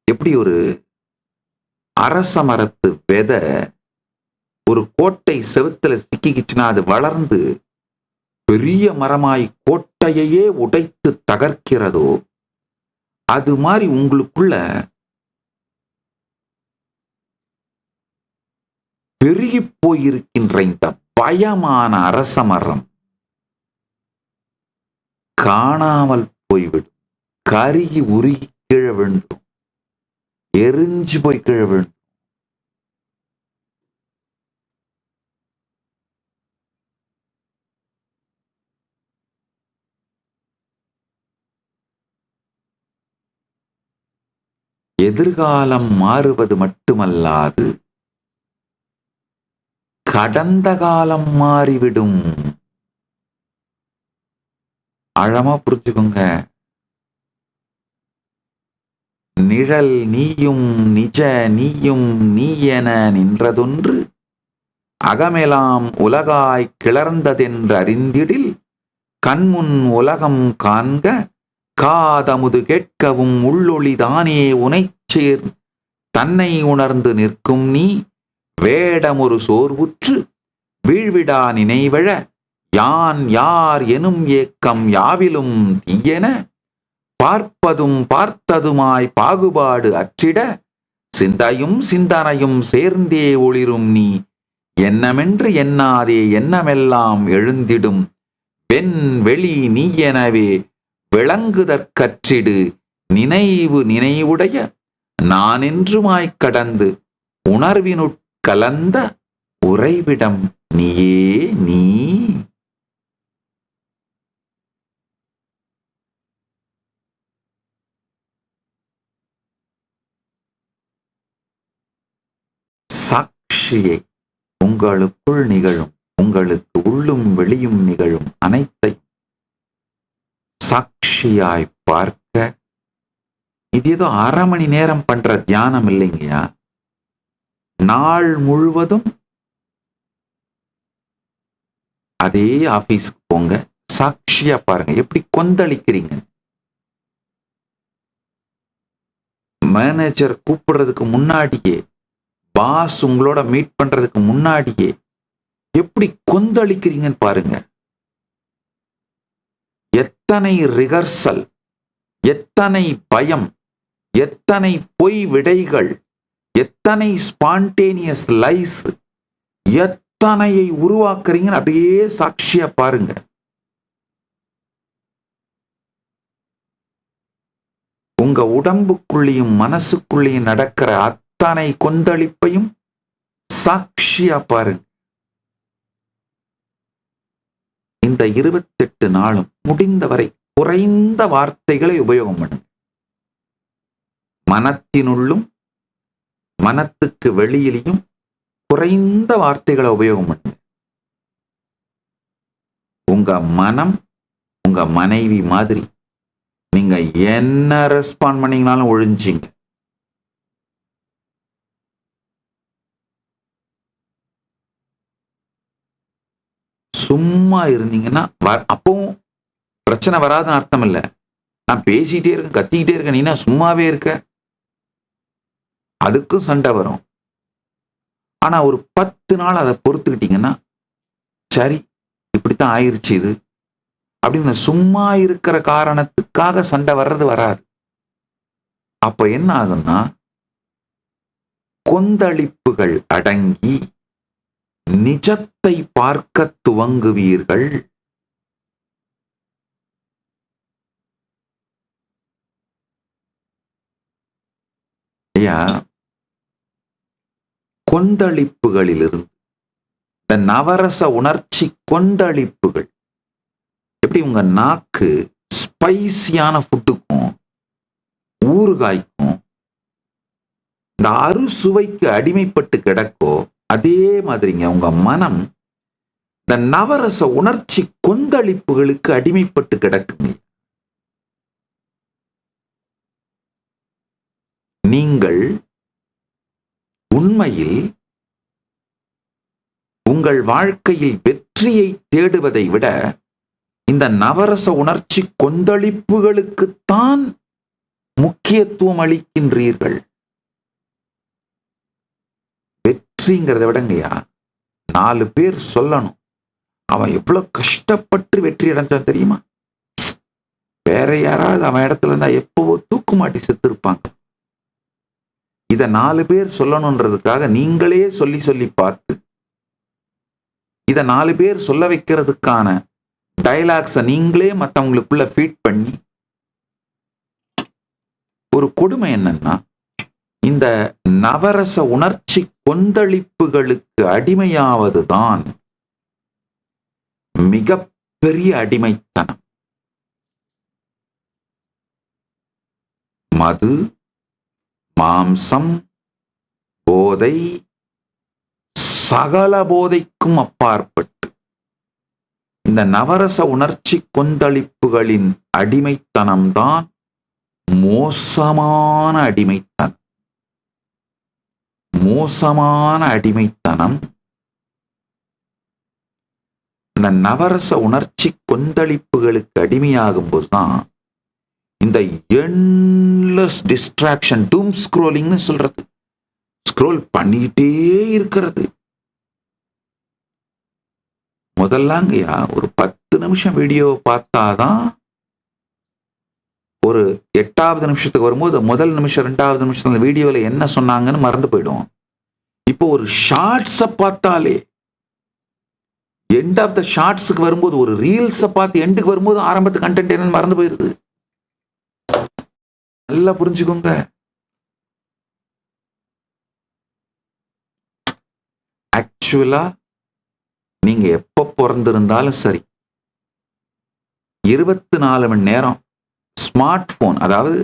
எப்படி ஒரு அரச மரத்து விதை ஒரு கோட்டை செவுத்துல சிக்கிக்கிச்சுன்னா அது வளர்ந்து பெரிய மரமாய் கோட்டையையே உடைத்து தகர்க்கிறதோ, அது மாதிரி உங்களுக்குள்ள பெருகி போயிருக்கின்ற இந்த பயமான அரச மரம் காணாமல் போய்விடும். கருகி உருகி கீழே விழுந்துடும், எரிஞ்சு போய் கீழே விழுந்துடும். எதிர்காலம் மாறுவது மட்டுமல்லாது கடந்த காலம் மாறிவிடும். ஆழமா புரிஞ்சுக்கோங்க. நிழல் நீயும் நிஜ நீயும் நீ என நின்றதொன்று அகமெலாம் உலகாய் கிளர்ந்ததென்று அறிந்திடில் கண்முன் உலகம் காண்க காதமுது கேட்கவும் உள்ளொளிதானே உனைச்சேர் தன்னை உணர்ந்து நிற்கும் நீ வேடமொரு சோர்வுற்று வீழ்விடா நினைவழ யான் யார் எனும் ஏக்கம் யாவிலும் தீயென பார்ப்பதும் பார்த்ததுமாய் பாகுபாடு அற்றிட சிந்தையும் சிந்தனையும் சேர்ந்தே ஒளிரும் நீ எண்ணமென்று எண்ணாதே எண்ணமெல்லாம் எழுந்திடும் வெண் வெளி நீ எனவே விளங்குதற்கற்றிடு நினைவு நினைவுடைய நானென்றுமாய்க் கடந்து உணர்வினுட்கலந்த உறைவிடம் நீயே நீ. சாட்சியை உங்களுக்குள் நிகழும், உங்களுக்கு உள்ளும் வெளியும் நிகழும் அனைத்தை சாட்சியாய் பார்க்க, இது ஏதோ 1/2 மணி நேரம் பண்ற தியானம் இல்லைங்கயா. நாள் முழுவதும் அதே ஆபீஸ்க்கு போங்க, சாட்சியா பாருங்க எப்படி கொந்தளிக்கிறீங்க. மேனேஜர் கூப்பிடுறதுக்கு முன்னாடியே, பாஸ் உங்களோட மீட் பண்றதுக்கு முன்னாடியே எப்படி கொந்தளிக்கிறீங்கன்னு பாருங்க. எத்தனை ரிகர்சல், எத்தனை பயம், எத்தனை பொய் விடைகள், எத்தனை ஸ்பான்டேனியஸ் லைஸ், எத்தனையை உருவாக்குறீங்கன்னு அப்படியே சாட்சியா பாருங்க. உங்க உடம்புக்குள்ளேயும் மனசுக்குள்ளேயும் நடக்கிற அத்தனை கொந்தளிப்பையும் சாட்சியா பாருங்க. இந்த 28 நாளும் முடிந்தவரை குறைந்த வார்த்தைகளை உபயோகம் பண்ணுங்க. மனத்தினுள்ளும் மனத்துக்கு வெளியிலையும் குறைந்த வார்த்தைகளை உபயோகம் பண்ணுங்க. உங்க மனம் உங்க மனைவி மாதிரி. நீங்க என்ன ரெஸ்பாண்ட் பண்ணீங்கனாலும் ஒழிஞ்சிங்க. சும்மா இருந்தீங்கன்னா அப்பவும் பிரச்சனை வராதுன்னு அர்த்தம் இல்லை. நான் பேசிட்டே இருக்கேன், கத்திக்கிட்டே இருக்கேன், நீனா சும்மாவே இருக்க, அதுக்கும் சண்டை வரும். ஆனா ஒரு 10 நாள் அதை பொறுத்துக்கிட்டீங்கன்னா, சரி இப்படித்தான் ஆயிருச்சு இது அப்படின்னு சும்மா இருக்கிற காரணத்துக்காக சண்டை வர்றது வராது. அப்ப என்ன ஆகும்னா, கொந்தளிப்புகள் அடங்கி நிஜத்தை பார்க்க துவங்குவீர்கள். ஐயா, கொந்தளிப்புகளிலிருந்து இந்த நவரச உணர்ச்சி கொந்தளிப்புகள் எப்படி உங்க நாக்கு ஸ்பைசியான ஃபுட்டுக்கும் ஊறுகாய்க்கும் இந்த அறுசுவைக்கு அடிமைப்பட்டு கிடக்கோ, அதே மாதிரிங்க உங்க மனம் இந்த நவரச உணர்ச்சி கொந்தளிப்புகளுக்கு அடிமைப்பட்டு கிடக்குங்க. நீங்கள் உண்மையில் உங்கள் வாழ்க்கையில் வெற்றியை தேடுவதை விட இந்த நவரச உணர்ச்சி கொந்தளிப்புகளுக்குத்தான் முக்கியத்துவம் அளிக்கின்றீர்கள். வெற்றிங்கிறத விடங்கய்யா, 4 பேர் சொல்லணும் அவன் எவ்வளவு கஷ்டப்பட்டு வெற்றி அடைஞ்சான் தெரியுமா, வேற யாராவது அவன் இடத்துல இருந்தா எப்பவோ தூக்கு மாட்டி செத்துருப்பாங்க. இத 4 பேர் சொல்லணும்ன்றதுக்காக நீங்களே சொல்லி சொல்லி பார்த்து இத 4 பேர் சொல்ல வைக்கிறதுக்கான டயலாக்ஸை நீங்களே மற்றவங்களுக்குள்ள ஃபீட் பண்ணி, ஒரு கொடுமை என்னன்னா, இந்த நவரச உணர்ச்சி கொந்தளிப்புகளுக்கு அடிமையாவதுதான் மிகப்பெரிய அடிமைத்தனம். மது, மாம்சம், போதை, சகல போதைக்கும் அப்பாற்பட்டு இந்த நவரச உணர்ச்சி கொந்தளிப்புகளின் அடிமைத்தனம்தான் மோசமான அடிமைத்தனம். மோசமான அடிமைத்தனம். இந்த நவரச உணர்ச்சி கொந்தளிப்புகளுக்கு அடிமையாகும் போதுதான் இந்த எண்ட்லெஸ் டிஸ்ட்ராக்ஷன், டூம் ஸ்க்ரோலிங்னு சொல்றது, ஸ்க்ரோல் பண்ணிக்கிட்டே இருக்கிறது. முதல்லாங்கய்யா ஒரு 10 நிமிஷம் வீடியோ பார்த்தாதான் ஒரு 8வது நிமிஷத்துக்கு வரும்போது முதல் நிமிஷம் 2வது நிமிஷம் அந்த வீடியோல என்ன சொன்னாங்கன்னு மறந்து போயிடும். இப்போ ஒரு ஷார்ட்ஸை பார்த்தாலே எண்ட் ஆஃப் த ஷார்ட்ஸுக்கு வரும்போது, ஒரு ரீல்ஸை பார்த்து எண்டுக்கு வரும்போது ஆரம்பத்து கண்டென்ட் என்னன்னு மறந்து போயிருது. நல்லா புரிஞ்சுக்கோங்க. ஆக்சுவலா நீங்க எப்ப பிறந்திருந்தாலும் சரி, 24 மணி நேரம் ஸ்மார்ட் போன், அதாவது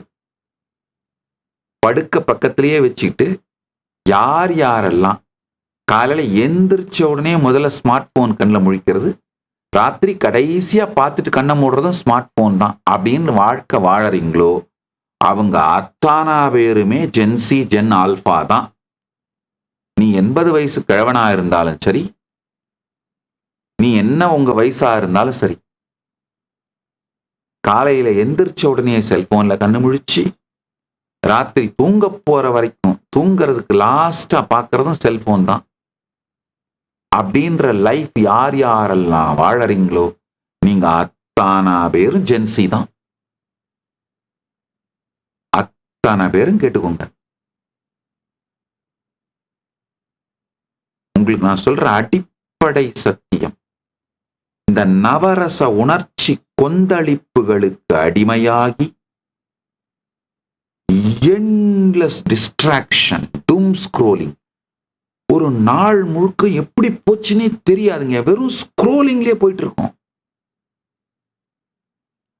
படுக்க பக்கத்திலேயே வச்சுக்கிட்டு யார் யாரெல்லாம் காலையில எந்திரிச்ச உடனே முதல்ல ஸ்மார்ட் போன் கண்ணில் முழிக்கிறது, ராத்திரி கடைசியா பார்த்துட்டு கண்ணை மூடுறதும் ஸ்மார்ட் போன் தான் அப்படின்னு வாழ்க்கை வாழறீங்களோ, அவங்க அத்தானா பேருமே ஜென்சி, ஜென் ஆல்பா தான். நீ 80 வயசு கிழவனா இருந்தாலும் சரி, நீ என்ன உங்க வயசா இருந்தாலும் சரி, காலையில எந்திரிச்ச உடனே செல்போன்ல கண்ணு முழிச்சு ராத்திரி தூங்க போற வரைக்கும் தூங்குறதுக்கு லாஸ்டா பார்க்கறதும் செல்போன் தான். அப்படின்ற லைஃப் யார் யாரெல்லாம் வாழறீங்களோ நீங்க அத்தனை பேரும் ஜென்சி தான். அத்தனை பேரும் கேட்டுக்கோங்க. உங்களுக்கு நான் சொல்ற அடிப்படை சத்தியம், இந்த நவரச உணர்ச்சி கொந்தளிப்புகளுக்கு அடிமையாகி எண்ட்லெஸ் டிஸ்ட்ராக்ஷன், டூம் ஸ்க்ரோலிங், ஒரு நாள் முழுக்க எப்படி போச்சுன்னே தெரியாதுங்க. வெறும் ஸ்க்ரோலிங்லயே போயிட்டு இருக்கோம்.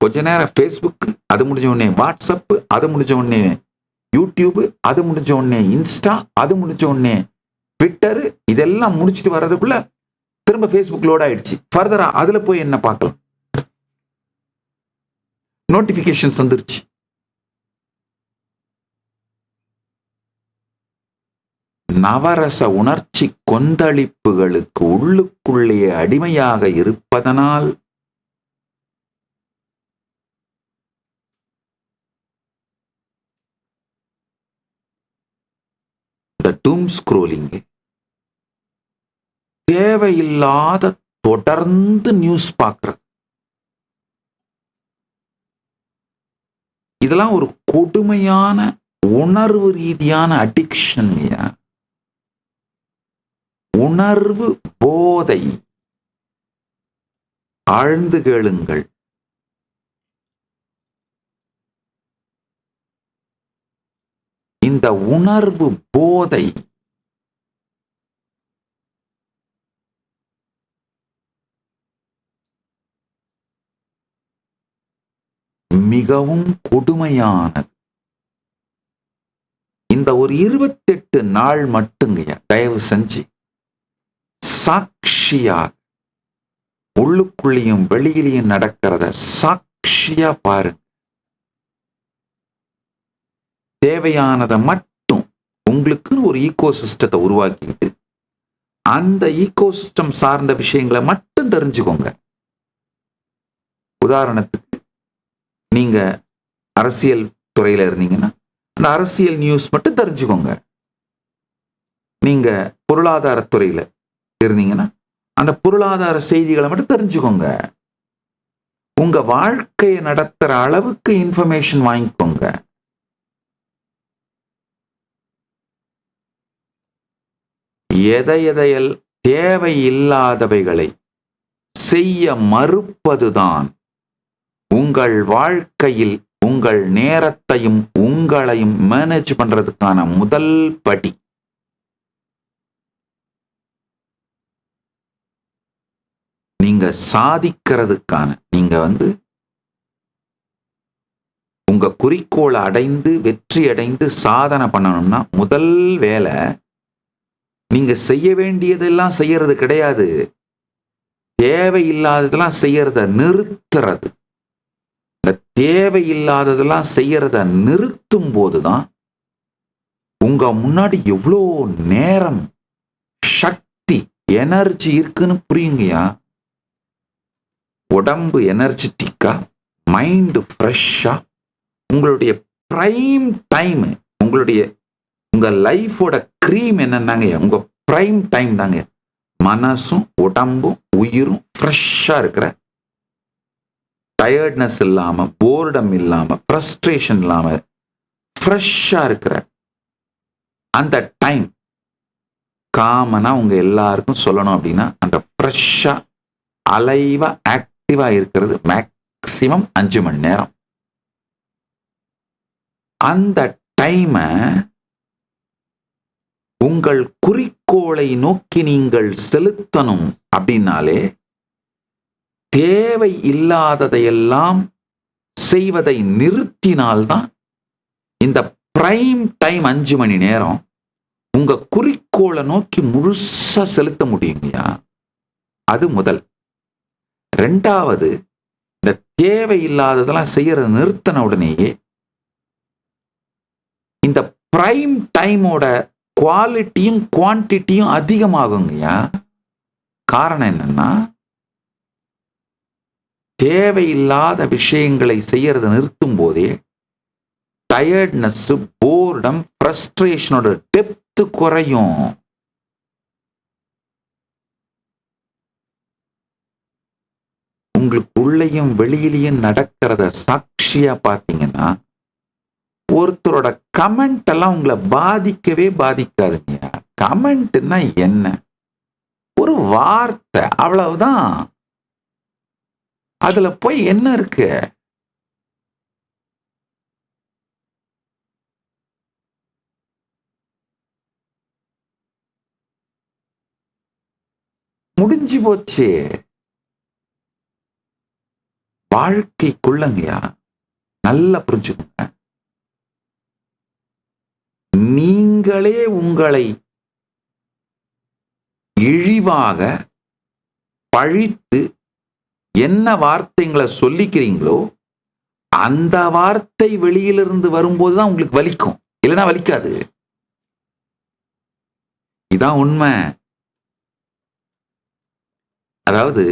கொஞ்ச நேரம் ஃபேஸ்புக், அது முடிஞ்ச உடனே வாட்ஸ்அப், அது முடிஞ்ச உடனே யூடியூப், அது முடிஞ்ச உடனே இன்ஸ்டா, அது முடிஞ்ச உடனே ட்விட்டர், இதெல்லாம் முடிச்சுட்டு வர்றதுக்குள்ள திரும்ப ஃபேஸ்புக் லோட் ஆயிடுச்சு. ஃபர்தரா அதுல போய் என்ன பார்க்கலாம், நோட்டிபிகேஷன்ஸ் வந்துருச்சு. நவரச உணர்ச்சி கொந்தளிப்புகளுக்கு உள்ளுக்குள்ளே அடிமையாக இருப்பதனால் இந்த டூம் ஸ்க்ரோலிங், தேவையில்லாத தொடர்ந்து நியூஸ் பார்க்கிறது, இதெல்லாம் ஒரு கொடுமையான உணர்வு ரீதியான அடிக்ஷன், உணர்வு போதை. ஆழ்ந்து கேளுங்கள். இந்த உணர்வு போதை மிகவும் கொடுமையானது. இந்த ஒரு 28 நாள் மட்டுங்க தயவு செஞ்சு சாட்சியாக உள்ளுக்குள்ளேயும் வெளியிலையும் நடக்கிறத சாட்சியா பாருங்க. தேவையானதை மட்டும் உங்களுக்குன்னு ஒரு ஈகோ சிஸ்டத்தை உருவாக்கிட்டு அந்த ஈகோ சிஸ்டம் சார்ந்த விஷயங்களை மட்டும் தெரிஞ்சுக்கோங்க. உதாரணத்துக்கு நீங்க அரசியல் துறையில இருந்தீங்கன்னா அந்த அரசியல் நியூஸ் மட்டும் தெரிஞ்சுக்கோங்க. நீங்க பொருளாதாரத்துறையில இருந்தீங்கன்னா அந்த பொருளாதார செய்திகளை மட்டும் தெரிஞ்சுக்கோங்க. உங்க வாழ்க்கையை நடத்துற அளவுக்கு இன்ஃபர்மேஷன் வாங்கிக்கோங்க. எதையெதையல் தேவையில்லாதவைகளை செய்ய மறுப்பதுதான் உங்கள் வாழ்க்கையில் உங்கள் நேரத்தையும் உங்களையும் மேனேஜ் பண்றதுக்கான முதல் படி. நீங்க சாதிக்கிறதுக்கான, நீங்க உங்க குறிக்கோளை அடைந்து வெற்றி அடைந்து சாதனை பண்ணணும்னா முதல் வேலை நீங்க செய்ய வேண்டியதெல்லாம் செய்யறது கிடையாது, தேவையில்லாததெல்லாம் செய்யறத நிறுத்துறது. இந்த தேவையில்லாததெல்லாம் செய்யறத நிறுத்தும் போதுதான் உங்க முன்னாடி எவ்வளோ நேரம், சக்தி, எனர்ஜி இருக்குன்னு புரியுங்கயா. உடம்பு எனர்ஜெட்டிக்கா, மைண்ட் ஃப்ரெஷ்ஷா, உங்களுடைய பிரைம் டைம், உங்க லைஃபோட க்ரீம் என்னன்னாங்க, உங்க பிரைம் டைம் தாங்க. மனசும் உடம்பும் உயிரும் ஃப்ரெஷ்ஷா இருக்கிற, டயர்ட்னஸ் இல்லாம, போர்டம் இல்லாம, ஃப்ரஸ்ட்ரேஷன் இல்லாம ஃப்ரெஷ்ஷா இருக்கிற அந்த டைம் காமனா உங்க எல்லாருக்கும் சொல்லணும் அப்படின்னா அந்த ஃப்ரெஷ்ஷா அலைவா ஆக்டிவா இருக்கிறது மேக்சிமம் 5 மணி நேரம். அந்த டைமை உங்கள் குறிக்கோளை நோக்கி நீங்கள் செலுத்தணும் அப்படின்னாலே தேவை இல்லாததையெல்லாம் செய்வதை நிறுத்தினால்தான் இந்த பிரைம் டைம் 5 மணி நேரம் உங்க குறிக்கோளை நோக்கி முழுசா செலுத்த முடியுங்கயா. அது முதல். ரெண்டாவது, இந்த தேவையில்லாததெல்லாம் செய்யறத நிறுத்தின உடனேயே இந்த பிரைம் டைமோட குவாலிட்டியும் குவான்டிட்டியும் அதிகமாகுங்கய்யா. காரணம் என்னன்னா, தேவையில்லாத விஷயங்களை செய்யறத நிறுத்தும் போதே டயர்ட்னஸ், போர்டம், ஃப்ரஸ்ட்ரேஷனோட டெப்த் குறையும். உங்களுக்கு உள்ளேயும் வெளியிலையும் நடக்கிறத சாட்சியா பார்த்தீங்கன்னா, ஒருத்தரோட கமெண்ட் எல்லாம் உங்களை பாதிக்கவே பாதிக்காதுங்க. கமெண்ட்னா என்ன? ஒரு வார்த்தை, அவ்வளவுதான். அதுல போய் என்ன இருக்கு? முடிஞ்சு போச்சு. வாழ்க்கைக்குள்ளங்கயா நல்லா புரிஞ்சுக்கோங்க. நீங்களே உங்களை இழிவாக பழித்து என்ன வார்த்தைங்களை சொல்லிக்கிறீங்களோ அந்த வார்த்தை வெளியிலிருந்து வரும்போதுதான் உங்களுக்கு வலிக்கும், இல்லைன்னா வலிக்காது. இதான் உண்மை. அதாவது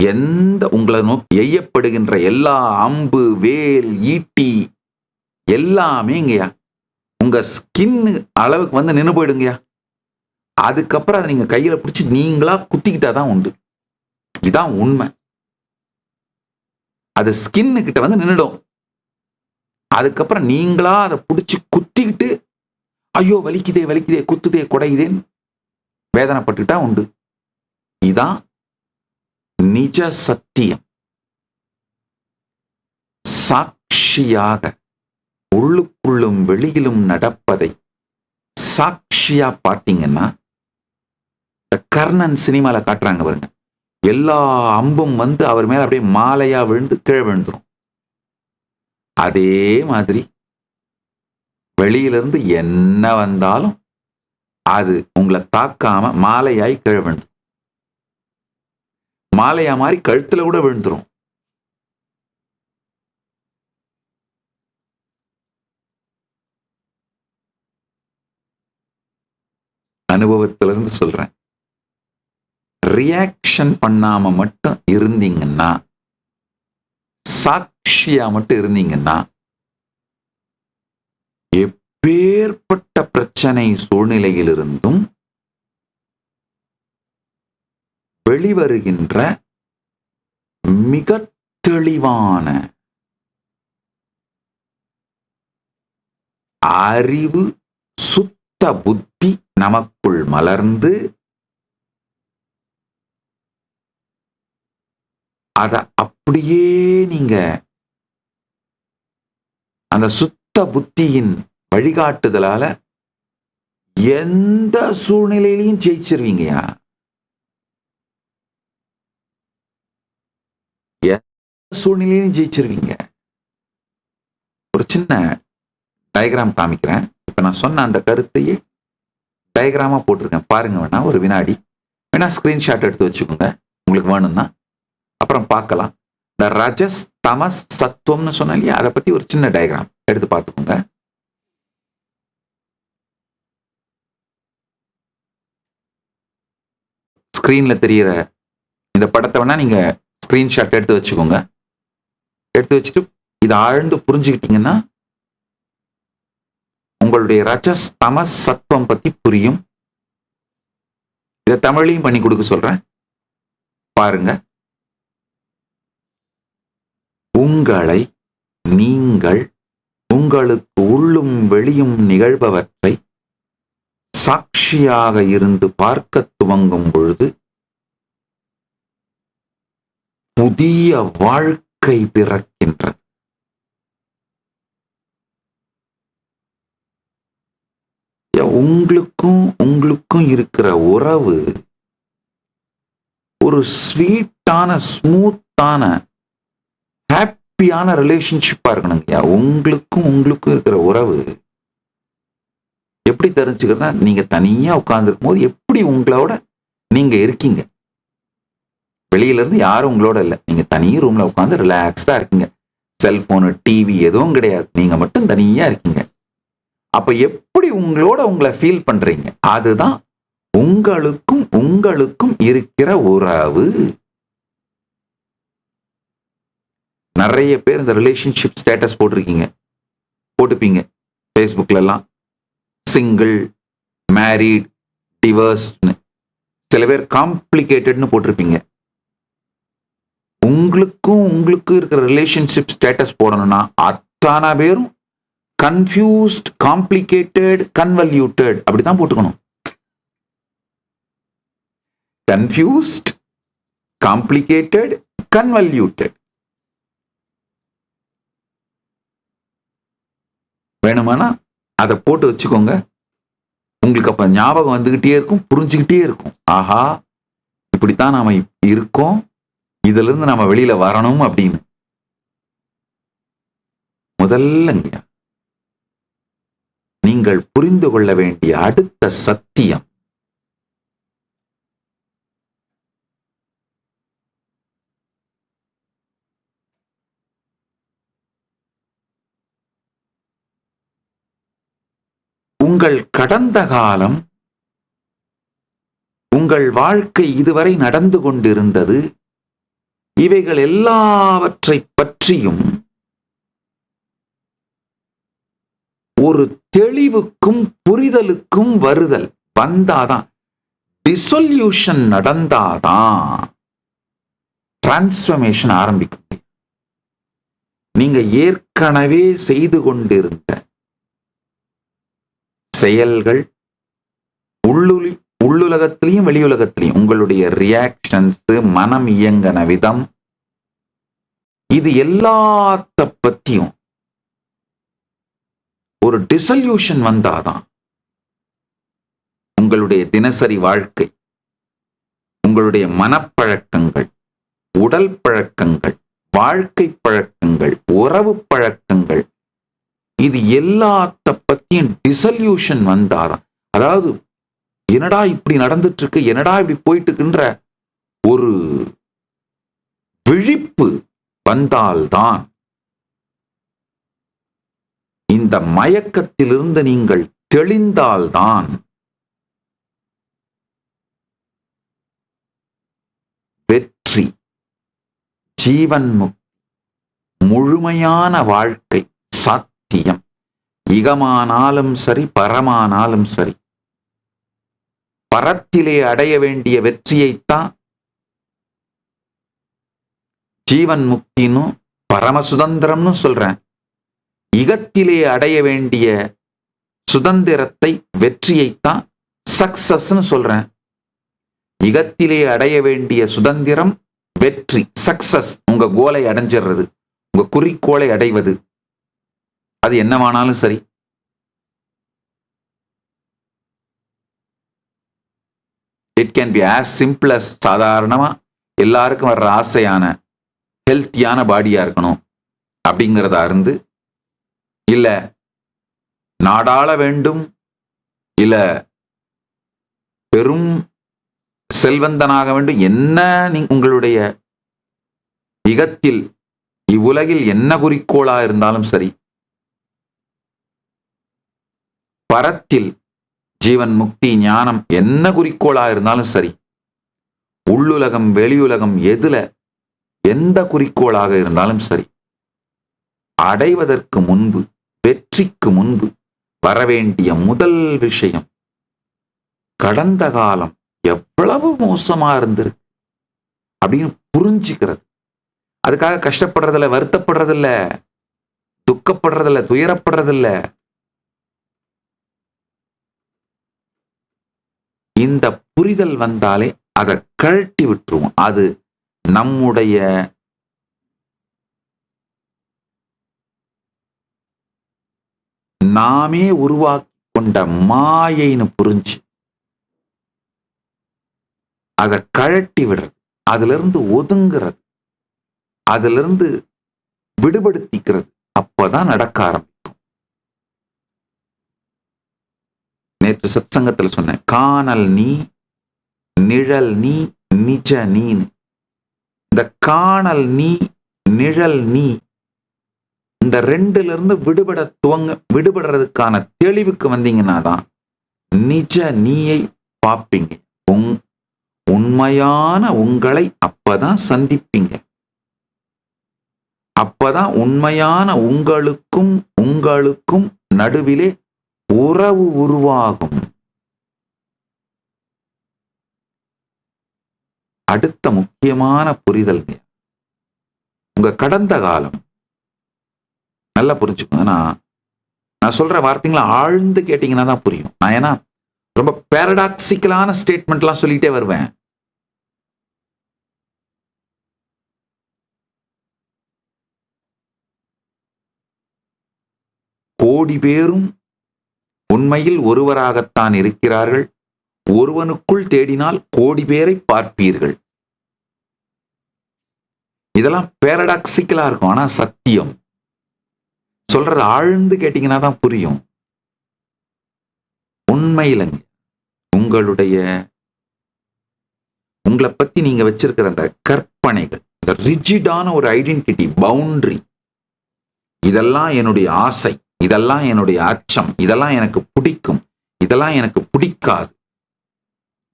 எந்த உங்களை நோக்கி எய்யப்படுகின்ற எல்லா அம்பு, வேல், ஈட்டி எல்லாமே இங்கயா உங்க ஸ்கின் அளவுக்கு வந்து நின்று போயிடுங்கயா. அதுக்கப்புறம் அதை நீங்க கையில பிடிச்சி நீங்களா குத்திக்கிட்டாதான் உண்டு. இதான் உண்மை. அது ஸ்கின்னு கிட்ட வந்து நின்னுடும். அதுக்கப்புறம் நீங்களா அதை பிடிச்சி குத்திக்கிட்டு ஐயோ வலிக்குதே வலிக்குதே குத்துதே குடையுதேன்னு வேதனைப்பட்டுட்டா உண்டு. இதான் நிஜ சத்தியம். சாட்சியாக உள்ளுக்குள்ளும் வெளியிலும் நடப்பதை சாட்சியா பார்த்தீங்கன்னா, கர்ணன் சினிமால காட்டுறாங்க பாருங்க, எல்லா அம்பும் வந்து அவர் மேல அப்படியே மாலையா விழுந்து கீழே விழுந்துரும். அதே மாதிரி வெளியிலிருந்து என்ன வந்தாலும் அது உங்களை தாக்காம மாலையாய் கீழே விழுந்துரும். மாலையா மாதிரி கழுத்துல கூட விழுந்துரும். அனுபவத்திலிருந்து சொல்றேன். ரியாக்ஷன் பண்ணாம மட்டும் இருந்தீங்கன்னா, சாட்சியா மட்டும் இருந்தீங்கன்னா, எப்பேற்பட்ட பிரச்சனை சூழ்நிலையிலிருந்தும் வெளிவருகின்ற மிக தெளிவான அறிவு, சுத்த புத்தி நமக்குள் மலர்ந்து அத அப்படியே நீங்க அந்த சுத்த புத்தியின் வழிகாட்டுதலால எந்த சூழ்நிலையிலையும் ஜெயிச்சிருவீங்கயா. சூழ்நிலையிலும் ஜெயிச்சிருவீங்க. ஒரு சின்ன டயக்ராம் காமிக்கிறேன். இப்ப நான் சொன்ன அந்த கருத்தையே டயக்ராமா போட்டிருக்கேன் பாருங்க. வேணா ஒரு வினாடி வேணா ஸ்கிரீன்ஷாட் எடுத்து வச்சுக்கோங்க உங்களுக்கு வேணும்னா, அப்புறம் பார்க்கலாம். இந்த ரஜஸ் தமஸ் சத்துவம்னு சொன்ன இல்லையா, அதை பத்தி ஒரு சின்ன டயக்ராம் எடுத்து பார்த்துக்கோங்க. ஸ்கிரீன்ல தெரியிற இந்த படத்தை வேணா நீங்க ஸ்கிரீன்ஷாட் எடுத்து வச்சுக்கோங்க. எடுத்து வச்சுட்டு இதை ஆழ்ந்து புரிஞ்சுக்கிட்டீங்கன்னா உங்களுடைய ரஜஸ் தமஸ் சத்துவம் பத்தி புரியும். இதை தமிழையும் பண்ணி கொடுக்க சொல்றேன் பாருங்க. உங்களை நீங்கள் உங்களுக்கு உள்ளும் வெளியும் நிகழ்பவற்றை சாட்சியாக இருந்து பார்க்க துவங்கும் பொழுது புதிய வாழ்க்கை பிறக்கின்றது. உங்களுக்கும் இருக்கிற உறவு ஒரு ஸ்வீட்டான, ஸ்மூத்தான, ஹாப்பியான ரிலேஷன்ஷிப்பா இருக்கணுங்க. உங்களுக்கும் இருக்கிற உறவு எப்படி தெரிஞ்சுக்கிறதா, நீங்க தனியா உட்கார்ந்துருக்கும் போது எப்படி உங்களோட நீங்க இருக்கீங்க. வெளியில இருந்து யாரும் உங்களோட இல்லை, நீங்க தனி ரூம்ல உட்காந்து ரிலாக்ஸ்டா இருக்கீங்க. செல்போனு, டிவி எதுவும் கிடையாது, நீங்க மட்டும் தனியா இருக்கீங்க. அப்ப எப்படி உங்களோட உங்களை ஃபீல் பண்றீங்க, அதுதான் உங்களுக்கும் இருக்கிற உறவு. நிறைய பேர் இந்த ரிலேஷன்ஷிப் ஸ்டேட்டஸ் போட்டிருக்கீங்க. போட்டுப்பீங்க ஃபேஸ்புக்ல எல்லாம், சிங்கிள், மேரீட், டிவர்ஸ்ட்னு. சில பேர் காம்ப்ளிகேட்டட்னு போட்டிருப்பீங்க. உங்களுக்கு இருக்கிற ரிலேஷன்ஷிப் ஸ்டேட்டஸ் போடணும்னா அத்தனை பேரும் கன்ஃபியூஸ்ட், காம்ப்ளிகேட்டட், கன்வல்யூட்டட் அப்படிதான் போட்டுக்கணும். Confused, complicated, convoluted. வேணுமானா அதை போட்டு வச்சுக்கோங்க. உங்களுக்கு அப்ப ஞாபகம் வந்துகிட்டே இருக்கும், புரிஞ்சுக்கிட்டே இருக்கும். ஆஹா, இப்படித்தான் நாம இருக்கோம், இதுல இருந்து நாம வெளியில வரணும் அப்படின்னு. முதல்லங்க நீங்கள் புரிந்து கொள்ள வேண்டிய அடுத்த சத்தியம், உங்கள் கடந்த காலம், உங்கள் வாழ்க்கை இதுவரை நடந்து கொண்டிருந்தது, இவைகள் எல்லாவற்றை பற்றியும் ஒரு தெளிவுக்கும் புரிதலுக்கும் வருதல் வந்தாதான், டிசொல்யூஷன் நடந்தாதான் டிரான்ஸ்ஃபர்மேஷன் ஆரம்பிக்கும். நீங்க ஏற்கனவே செய்து கொண்டிருந்த செயல்கள், உள்ளுலகத்திலையும் வெளியுலகத்திலையும் உங்களுடைய ரியாக்ஷன்ஸ், மனம் இயங்கின விதம், இது எல்லாத்த பத்தியும் ஒரு டிசல்யூஷன் வந்தாதான் உங்களுடைய தினசரி வாழ்க்கை, உங்களுடைய மனப்பழக்கங்கள், உடல் பழக்கங்கள், வாழ்க்கை பழக்கங்கள், உறவு பழக்கங்கள், இது எல்லாத்த பத்தியும் டிசல்யூஷன் வந்தாதான், அதாவது என்னடா இப்படி நடந்துட்டு இருக்கு, என்னடா இப்படி போயிட்டு இருக்குன்ற ஒரு விழிப்பு வந்தால்தான், இந்த மயக்கத்திலிருந்து நீங்கள் தெளிந்தால்தான் வெற்றி, ஜீவன் முக்தி, முழுமையான வாழ்க்கை சாத்தியம். இகமானாலும் சரி, பரமானாலும் சரி, பரத்திலே அடைய வேண்டிய வெற்றியைத்தான் ஜீவன் முக்தினும் பரம சுதந்திரம்னு சொல்றேன். இகத்திலே அடைய வேண்டிய சுதந்திரத்தை, வெற்றியைத்தான் சக்சஸ்ன்னு சொல்றேன். இகத்திலே அடைய வேண்டிய சுதந்திரம், வெற்றி, சக்சஸ், உங்க கோலை அடைஞ்சிடுறது, உங்க குறிக்கோளை அடைவது, அது என்னவானாலும் சரி. It can be as simple as, சாதாரணமா எல்லாருக்கும் வர்ற ஆசையான ஹெல்த்தியான பாடியா இருக்கணும் அப்படிங்கிறதா இருந்து, இல்ல நாடாள வேண்டும், இல்ல பெரும் செல்வந்தனாக வேண்டும், என்ன உங்களுடைய இகத்தில் இவ்வுலகில் என்ன குறிக்கோளா இருந்தாலும் சரி, பரத்தில் ஜீவன் முக்தி ஞானம் என்ன குறிக்கோளா இருந்தாலும் சரி, உள்ளுலகம் வெளியுலகம் எதுல எந்த குறிக்கோளாக இருந்தாலும் சரி, அடைவதற்கு முன்பு, வெற்றிக்கு முன்பு வரவேண்டிய முதல் விஷயம், கடந்த காலம் எவ்வளவு மோசமா இருந்திருக்கு அப்படின்னு புரிஞ்சுக்கிறது. அதுக்காக கஷ்டப்படுறதில்ல, வருத்தப்படுறதில்ல, துக்கப்படுறதில்ல, துயரப்படுறதில்ல. இந்த புரிதல் வந்தாலே அதை கழட்டி விட்டுருவோம். அது நம்முடைய நாமே உருவாக்கி கொண்ட மாயைன்னு புரிஞ்சு அதை கழட்டி விடுறது, அதுல இருந்து ஒதுங்கிறது, அதுல இருந்து விடுபடுத்திக்கிறது, அப்பதான் நடக்க ஆரம்பிக்கும். நேற்று சத்சங்கத்துல சொன்னேன், காணல் நீ, நிழல் நீ, நிஜ நீ. இந்த காணல் நீ, நிழல் நீ, இந்த ரெண்டுல இருந்து விடுபடுறதுக்கான தெளிவுக்கு வந்தீங்கன்னா தான் நிஜ நீயை பார்ப்பீங்க. உண்மையான உங்களை அப்பதான் சந்திப்பீங்க. அப்பதான் உண்மையான உங்களுக்கும் நடுவிலே உறவு உருவாகும். அடுத்த முக்கியமான புரிதல், உங்க கடந்த காலம் நல்லா புரிஞ்சுக்கோங்க. நான் சொல்ற வார்த்தைங்களை ஆழ்ந்து கேட்டீங்கன்னா தான் புரியும். நான் ஏன்னா ரொம்ப பேரடாக்சிக்கலான ஸ்டேட்மெண்ட்லாம் சொல்லிட்டே வருவேன். கோடி பேரும் உண்மையில் ஒருவராகத்தான் இருக்கிறார்கள். ஒருவனுக்குள் தேடினால் கோடி பேரை பார்ப்பீர்கள். இதெல்லாம் பேரடாக்சிக்கலா இருக்கும், ஆனா சத்தியம். சொல்றது ஆழ்ந்து கேட்டீங்கன்னா தான் புரியும். உண்மையிலங்க உங்களை பத்தி நீங்க வச்சிருக்கிற அந்த கற்பனைகள், இந்த ரிஜிடான ஒரு ஐடென்டிட்டி, பவுண்டரி, இதெல்லாம் என்னுடைய ஆசை, இதெல்லாம் என்னுடைய அச்சம், இதெல்லாம் எனக்கு பிடிக்கும், இதெல்லாம் எனக்கு பிடிக்காது,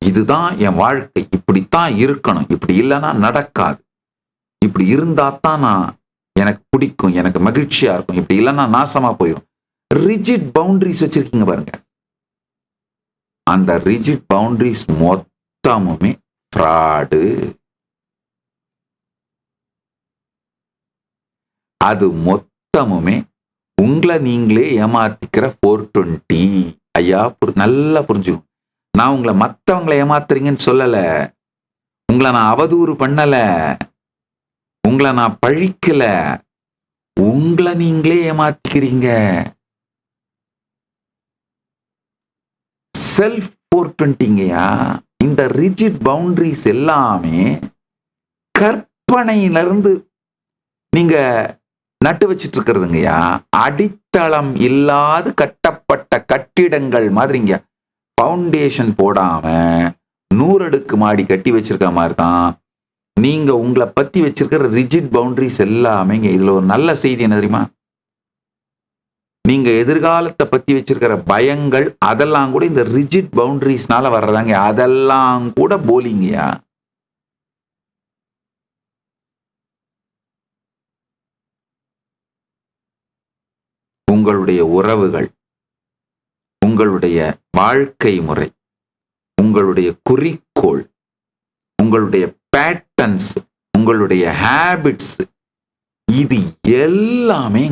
இதுதான் என் வாழ்க்கை, இப்படித்தான் இருக்கணும், இப்படி இல்லைன்னா நடக்காது, இப்படி இருந்தா தான் நான் எனக்கு பிடிக்கும், எனக்கு மகிழ்ச்சியா இருக்கும், இப்படி இல்லைன்னா நாசமா போயிடும். ரிஜிட் பவுண்டரிஸ் வச்சிருக்கீங்க பாருங்க. அந்த ரிஜிட் பவுண்டரிஸ் மொத்தமுமே ஃப்ராடு. அது மொத்தமுமே உங்களை நீங்களே ஏமாத்திக்கிற 420. ஐயா நல்லா புரிஞ்சுக்கும். நான் உங்களை மற்றவங்களை ஏமாத்துறீங்கன்னு சொல்லல, உங்களை நான் அவதூறு பண்ணல, உங்களை நான் பழிக்கல, உங்களை நீங்களே ஏமாத்திக்கிறீங்க. செல்ஃப் 420ங்கயா. இந்த ரிஜிட் பவுண்டரிஸ் எல்லாமே கற்பனையிலிருந்து நீங்க நட்டு வச்சிட்டு இருக்கிறதுங்கய்யா. அடித்தளம் இல்லாது கட்டப்பட்ட கட்டிடங்கள் மாதிரிங்க. பவுண்டேஷன் போடாம 100 அடுக்கு மாடி கட்டி வச்சிருக்க மாதிரி தான் நீங்க உங்களை பத்தி வச்சிருக்கிற ரிஜிட் பவுண்டரிஸ் எல்லாமே. இதுல ஒரு நல்ல செய்தி என்ன தெரியுமா? நீங்க எதிர்காலத்தை பத்தி வச்சிருக்கிற பயங்கள் அதெல்லாம் கூட இந்த ரிஜிட் பவுண்டரிஸ்னால வர்றதாங்க. அதெல்லாம் கூட போலிங்கயா. உங்களுடைய உறவுகள், உங்களுடைய வாழ்க்கை முறை, உங்களுடைய குறிக்கோள், உங்களுடைய பேட்டர்ன்ஸ், உங்களுடைய ஹேபிட்ஸ், இது எல்லாமே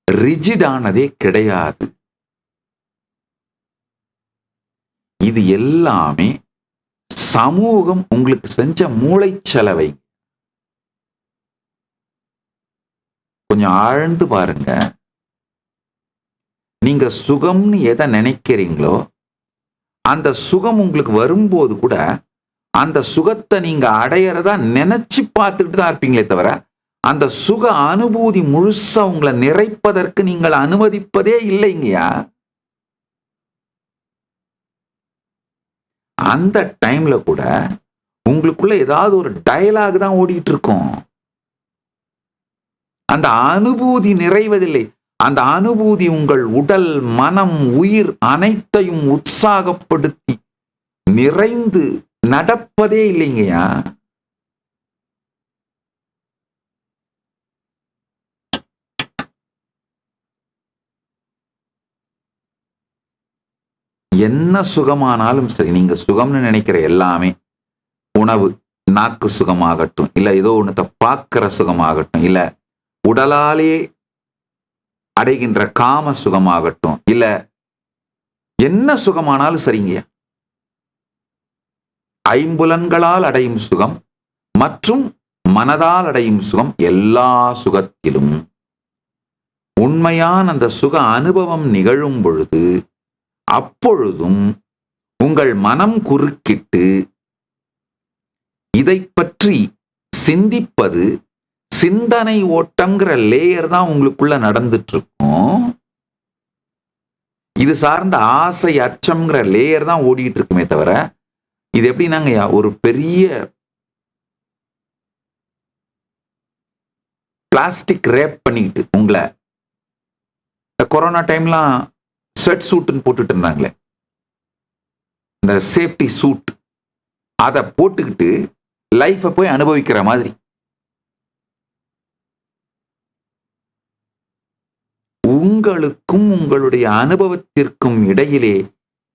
ரிஜிடானதே கிடையாது. இது எல்லாமே சமூகம் உங்களுக்கு செஞ்ச மூளைச்சலவை. கொஞ்சம் ஆழ்ந்து பாருங்க. நீங்க சுகம்னு எதை நினைக்கிறீங்களோ அந்த சுகம் உங்களுக்கு வரும்போது கூட அந்த சுகத்தை நீங்க அடையறதா நினைச்சு பார்த்துக்கிட்டு தான் இருப்பீங்களே தவிர அந்த சுக அனுபூதி முழுசா உங்களை நிறைப்பதற்கு நீங்கள் அனுமதிப்பதே இல்லைங்கயா. அந்த டைம்ல கூட உங்களுக்குள்ள ஏதாவது ஒரு டயலாக் தான் ஓடிட்டு இருக்கும். அந்த அனுபூதி நிறைவதில்லை. அந்த அனுபூதி உங்கள் உடல், மனம், உயிர் அனைத்தையும் உற்சாகப்படுத்தி நிறைந்து நடப்பதே இல்லைங்கயா. என்ன சுகமானாலும் சரி, நீங்க சுகம்னு நினைக்கிற எல்லாமே, உணவு, நாக்கு சுகமாகட்டும், இல்ல ஏதோ ஒண்ணு பார்க்கிற சுகமாகட்டும், இல்ல உடலாலே அடைகின்ற காம சுகமாகட்டும், இல்ல என்ன சுகமானாலும் சரிங்க, ஐம்புலன்களால் அடையும் சுகம் மற்றும் மனதால் அடையும் சுகம், எல்லா சுகத்திலும் உண்மையான அந்த சுக அனுபவம் நிகழும் பொழுது அப்பொழுதும் உங்கள் மனம் குறுக்கிட்டு இதை பற்றி சிந்திப்பது, சிந்தனை ஓட்டம்ங்கிற லேயர் தான் உங்களுக்குள்ள நடந்துட்டு இருக்கும். இது சார்ந்த ஆசை, அச்சம்ங்கிற லேயர் தான் ஓடிட்டு இருக்குமே தவிர, இது எப்படின்னாங்கய்யா, ஒரு பெரிய பிளாஸ்டிக் ரேப் பண்ணிக்கிட்டு உங்களை கொரோனா டைம்லாம் ஸ்வெட் சூட்டுன்னு போட்டுட்டு இருந்தாங்களே, இந்த சேஃப்டி சூட், அதை போட்டுக்கிட்டு லைஃபை போய் அனுபவிக்கிற மாதிரி. உங்களுக்கும் உங்களுடைய அனுபவத்திற்கும் இடையிலே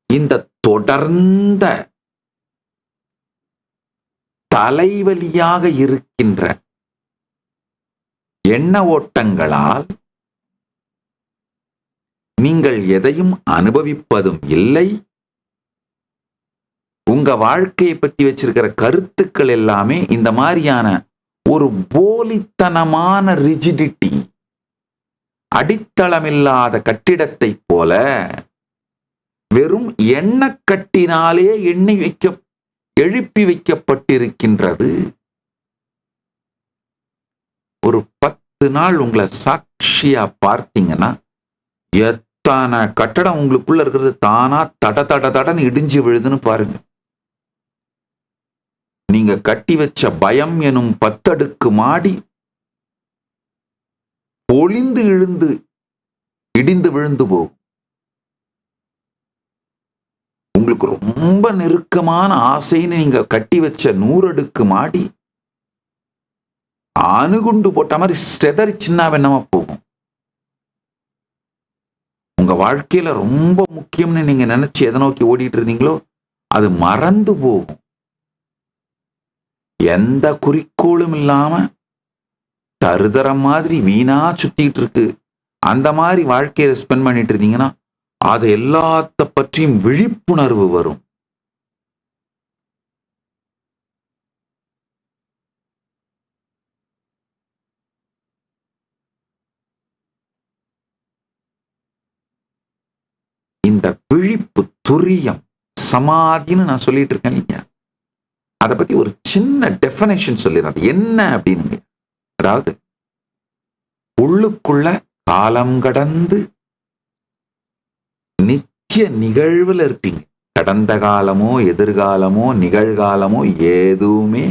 இந்த தொடர்ந்த தலைவலியாக இருக்கின்ற எண்ண ஓட்டங்களால் நீங்கள் எதையும் அனுபவிப்பதும் இல்லை. உங்க வாழ்க்கையை பற்றி வச்சிருக்கிற கருத்துக்கள் எல்லாமே இந்த மாதிரியான ஒரு போலித்தனமான ரிஜிடிட்டி, அடித்தளமில்லாத கட்டிடத்தை போல வெறும் எண்ணக்கட்டினாலே எழுப்பி வைக்கப்பட்டிருக்கின்றது. ஒரு 10 நாள் உங்களை சாட்சியா பார்த்தீங்கன்னா எத்தனை கட்டடம் உங்களுக்குள்ள இருக்கிறது தானா தட தட தடன்னு இடிஞ்சு விழுதுன்னு பாருங்க. நீங்க கட்டி வச்ச பயம் எனும் 10 அடுக்கு மாடி பொழிந்து இடிந்து விழுந்து போகும். உங்களுக்கு ரொம்ப நெருக்கமான ஆசைன்னு நீங்க கட்டி வச்ச 100 அடுக்கு மாடி அணுகுண்டு போட்ட மாதிரி செதறி சின்ன வெண்ணமா போகும். உங்க வாழ்க்கையில ரொம்ப முக்கியம்னு நீங்க நினைச்சு எதை நோக்கி ஓடிட்டு இருந்தீங்களோ அது மறந்து போகும். எந்த குறிக்கோளும் இல்லாம தருதரம் மாதிரி வீணா சுத்திட்டு இருக்கு. அந்த மாதிரி வாழ்க்கையை ஸ்பெண்ட் பண்ணிட்டு இருந்தீங்கன்னா அது எல்லாத்த பற்றியும் விழிப்புணர்வு வரும். இந்த விழிப்பு துரியம் சமாதின்னு நான் சொல்லிட்டு இருக்கேன் இல்லைங்க, அதை பத்தி ஒரு சின்ன டெஃபினேஷன் சொல்லிடுறேன். அது என்ன அப்படின்னு, அதாவது உள்ளுக்குள்ள காலம் கடந்து நித்திய நிகழ்வுல இருப்பீங்க. கடந்த காலமோ எதிர்காலமோ நிகழ்காலமோ எதுவுமே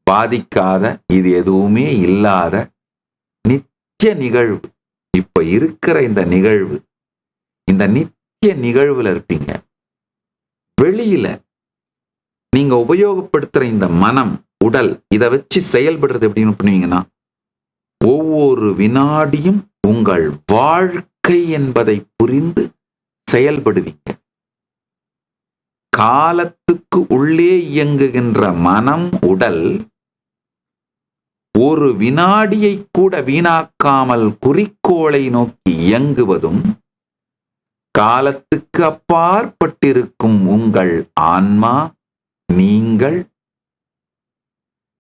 பாதிக்காத, இது எதுவுமே இல்லாத நித்திய நிகழ்வு. இப்ப இருக்கிற இந்த நிகழ்வு, இந்த நித்திய நிகழ்வுல இருப்பீங்க. வெளியில நீங்க உபயோகப்படுத்துற இந்த மனம், உடல், இதை வச்சு செயல்படுறது எப்படின்னு பண்ணுவீங்கன்னா, ஒவ்வொரு வினாடியும் உங்கள் வாழ்க்கை என்பதை புரிந்து செயல்படுவீங்க. காலத்துக்கு உள்ளே இயங்குகின்ற மனம், உடல் ஒரு வினாடியை கூட வீணாக்காமல் குறிக்கோளை நோக்கி இயங்குவதும், காலத்துக்கு அப்பாற்பட்டிருக்கும் உங்கள் ஆன்மா, நீங்கள்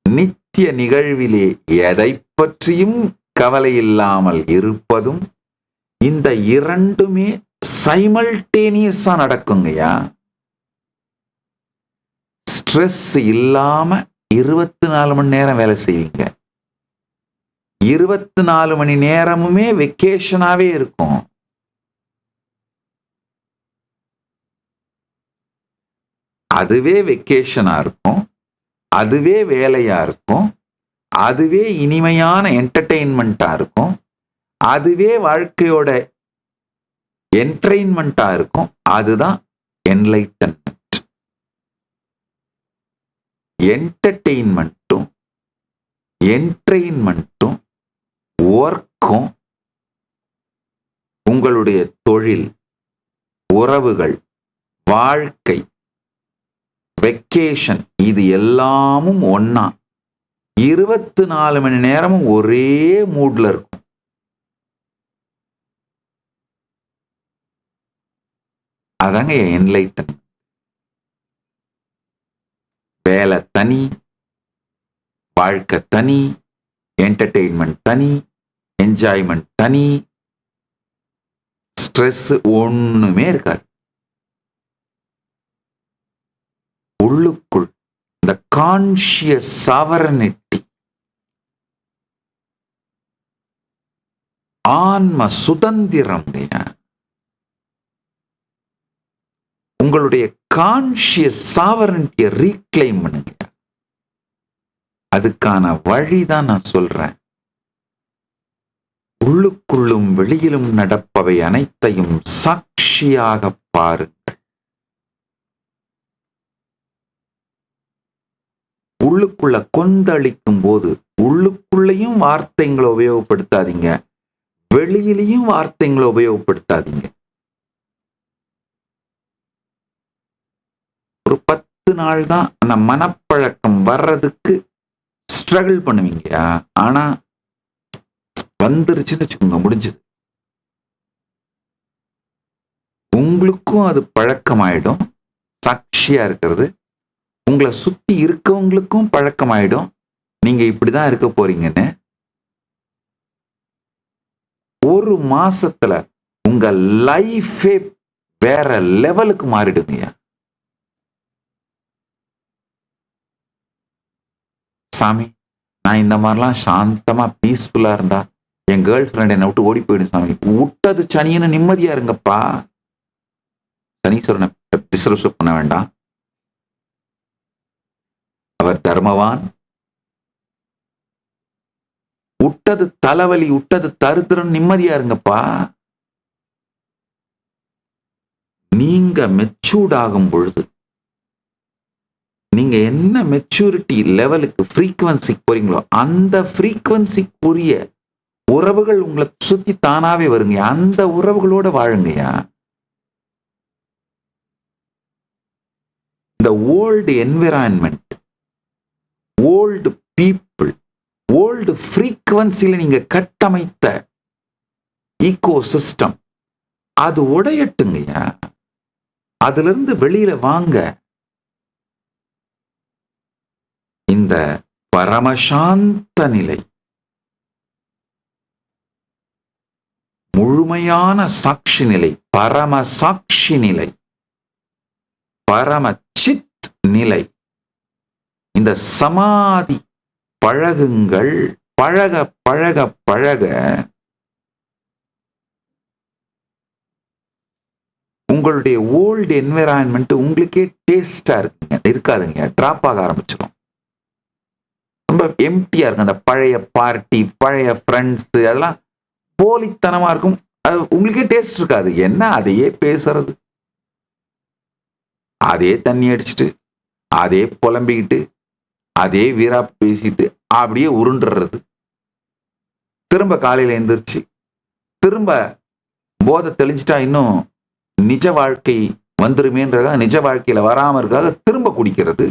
நித்திய நிகழ்விலே எதை பற்றியும் கவலை இல்லாமல் இருப்பதும், இந்த இரண்டுமே சைமல்டேனியஸா நடக்குங்கய்யா. ஸ்ட்ரெஸ் இல்லாம 24 மணி நேரம் வேலை செய்வீங்க. 24 மணி நேரமுமே வெக்கேஷனாவே இருக்கும். அதுவே வெக்கேஷனா இருக்கும், அதுவே வேலையா இருக்கும், அதுவே இனிமையான என்டர்டெயின்மெண்டா இருக்கும், அதுவே வாழ்க்கையோட என்டர்டெயின்மெண்டா இருக்கும். அதுதான் என்லைட்டன்மெண்ட். என்டர்டெயின்மெண்ட்டும் என்டர்டெயின்மெண்ட்டும் ஒர்க்கும் உங்களுடைய தொழில், உறவுகள், வாழ்க்கை, வெக்கேஷன், இது எல்லாமும் ஒன்னா 24 மணி நேரமும் ஒரே மூட்ல இருக்கும். அதாங்க என்லைட்டன். வேலை தனி, வாழ்க்கை தனி, என்டர்டெயின்மெண்ட் தனி, என்ஜாய்மெண்ட் தனி, ஸ்ட்ரெஸ் ஒண்ணுமே இருக்காது. உள்ளுக்குள் இந்த கான்ஷியஸ் சாவரனிட்டி, ஆன்ம சுதந்திரம், உங்களுடைய கான்ஷியஸ் சாவரனிட்டியை ரீக்ளைம் பண்ணுங்க. அதுக்கான வழிதான் நான் சொல்றேன். உள்ளுக்குள்ளும் வெளியிலும் நடப்பவை அனைத்தையும் சாட்சியாக பாருங்கள். உள்ளுக்குள்ள கொந்தளிக்கும் போது உள்ளுக்குள்ளேயும் வார்த்தைங்களை உபயோகப்படுத்தாதீங்க, வெளியிலையும் வார்த்தைங்களை உபயோகப்படுத்தாதீங்க. ஒரு 10 நாள் தான் அந்த மனப்பழக்கம் வர்றதுக்கு ஸ்ட்ரகிள் பண்ணுவீங்க. ஆனா வந்துருச்சுன்னு வச்சுக்கோங்க, முடிஞ்சது. உங்களுக்கும் அது பழக்கமாயிடும். சாட்சியா இருக்கிறது உங்களை சுத்தி இருக்கவங்களுக்கும் பழக்கமாயிடும். நீங்க இப்படிதான் இருக்க போறீங்கன்னு. ஒரு மாசத்துல உங்க லைஃபே வேற லெவலுக்கு மாறிடுங்க. சாமி, நான் இந்த மாதிரிலாம் சாந்தமா பீஸ்ஃபுல்லா இருந்தா என் கேர்ள் ஃப்ரெண்ட் என்னை விட்டு ஓடி போயிடும் சாமி. விட்டது சனின்னு நிம்மதியா இருங்கப்பா. சனீஸ்வரனை டிஸ்ரெஸ்பெக்ட் பண்ண வேண்டாம். அவர் தர்மவான். விட்டது தலைவலி, விட்டது தருத்திரம், நிம்மதியா இருங்கப்பா. நீங்க மெச்சூர்ட் ஆகும் பொழுது, நீங்க என்ன மெச்சூரிட்டி லெவலுக்கு ஃப்ரீக்வன்சிக்கு போறீங்களோ அந்த ஃப்ரீக்வன்சிக்குரிய உறவுகள் உங்களை சுத்தி தானாவே வருங்க. அந்த உறவுகளோட வாழுங்கயா. இந்த old environment, old people, old ஃப்ரீக்வன்சியில நீங்க கட்டமைத்த ஈகோ சிஸ்டம் அது உடையட்டுங்கய்யா. அதுல இருந்து வெளியில வாங்க. இந்த பரமசாந்த நிலை, முழுமையான சாட்சி நிலை, பரம சாட்சி நிலை, பரம சித் நிலை, இந்த சமாதி பழகுங்கள். பழக பழக பழக உங்களுடைய ஓல்டு என்விரான்மெண்ட் உங்களுக்கே டேஸ்டா இருக்காதுங்க, டிராப் ஆக ஆரம்பிச்சிடும். ரொம்ப எம்டியா இருக்கும். அந்த பழைய பார்ட்டி, பழைய ஃப்ரெண்ட்ஸ், அதெல்லாம் போலித்தனமா இருக்கும். அது உங்களுக்கே டேஸ்ட் இருக்காது. என்ன அதையே பேசுறது, அதே தண்ணி அடிச்சுட்டு, அதே புலம்பிக்கிட்டு, அதே வீரா பேசிட்டு அப்படியே உருண்டுறது. திரும்ப காலையில எழுந்திருச்சு திரும்ப போதை தெளிஞ்சிட்டா இன்னும் நிஜ வாழ்க்கை வந்துருமேன்றத, நிஜ வாழ்க்கையில வராம இருக்காத திரும்ப குடிக்கிறது.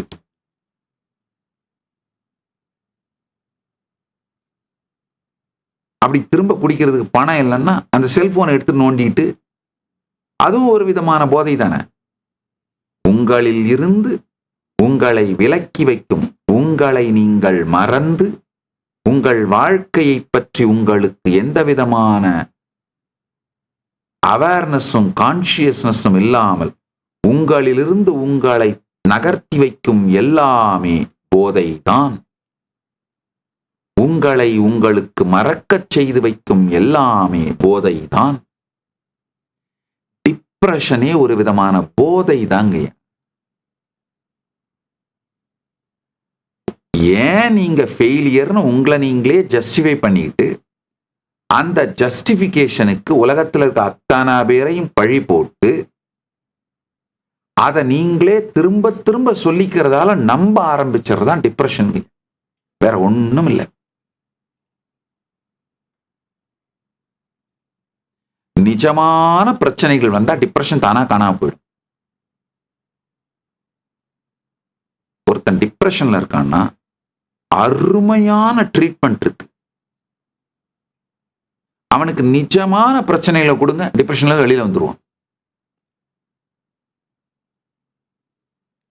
அப்படி திரும்ப குடிக்கிறதுக்கு பணம் இல்லைன்னா அந்த செல்போனை எடுத்து நோண்டிட்டு, அதுவும் ஒரு விதமான போதை தானே. உங்களில் இருந்து உங்களை விலக்கி வைக்கும், உங்களை நீங்கள் மறந்து உங்கள் வாழ்க்கையை பற்றி உங்களுக்கு எந்த விதமான அவேர்னஸும் கான்சியஸ்னஸும் இல்லாமல் உங்களிலிருந்து உங்களை நகர்த்தி வைக்கும் எல்லாமே போதைதான். உங்களை உங்களுக்கு மறக்கச் செய்து வைக்கும் எல்லாமே போதைதான். டிப்ரெஷனே ஒரு விதமான போதை தாங்க. ஏன் நீங்க ஃபெயிலியர்னு உங்களை நீங்களே ஜஸ்டிஃபை பண்ணிட்டு, அந்த ஜஸ்டிபிகேஷனுக்கு உலகத்தில் இருக்க அத்தனை பேரையும் பழி போட்டு அதை நீங்களே திரும்ப திரும்ப சொல்லிக்கிறதால நம்ப ஆரம்பிச்சதுதான் டிப்ரெஷன். வேற ஒண்ணும் இல்லை. நிஜமான பிரச்சனைகள் வந்தா டிப்ரெஷன் தானா காணாம போயிடும். ஒருத்தன் டிப்ரெஷன்ல இருக்கான்னா அருமையான ட்ரீட்மெண்ட் இருக்கு. அவனுக்கு நிஜமான பிரச்சனைகளை கொடுங்க, டிப்ரெஷன்ல வெளியில வந்துருவான்.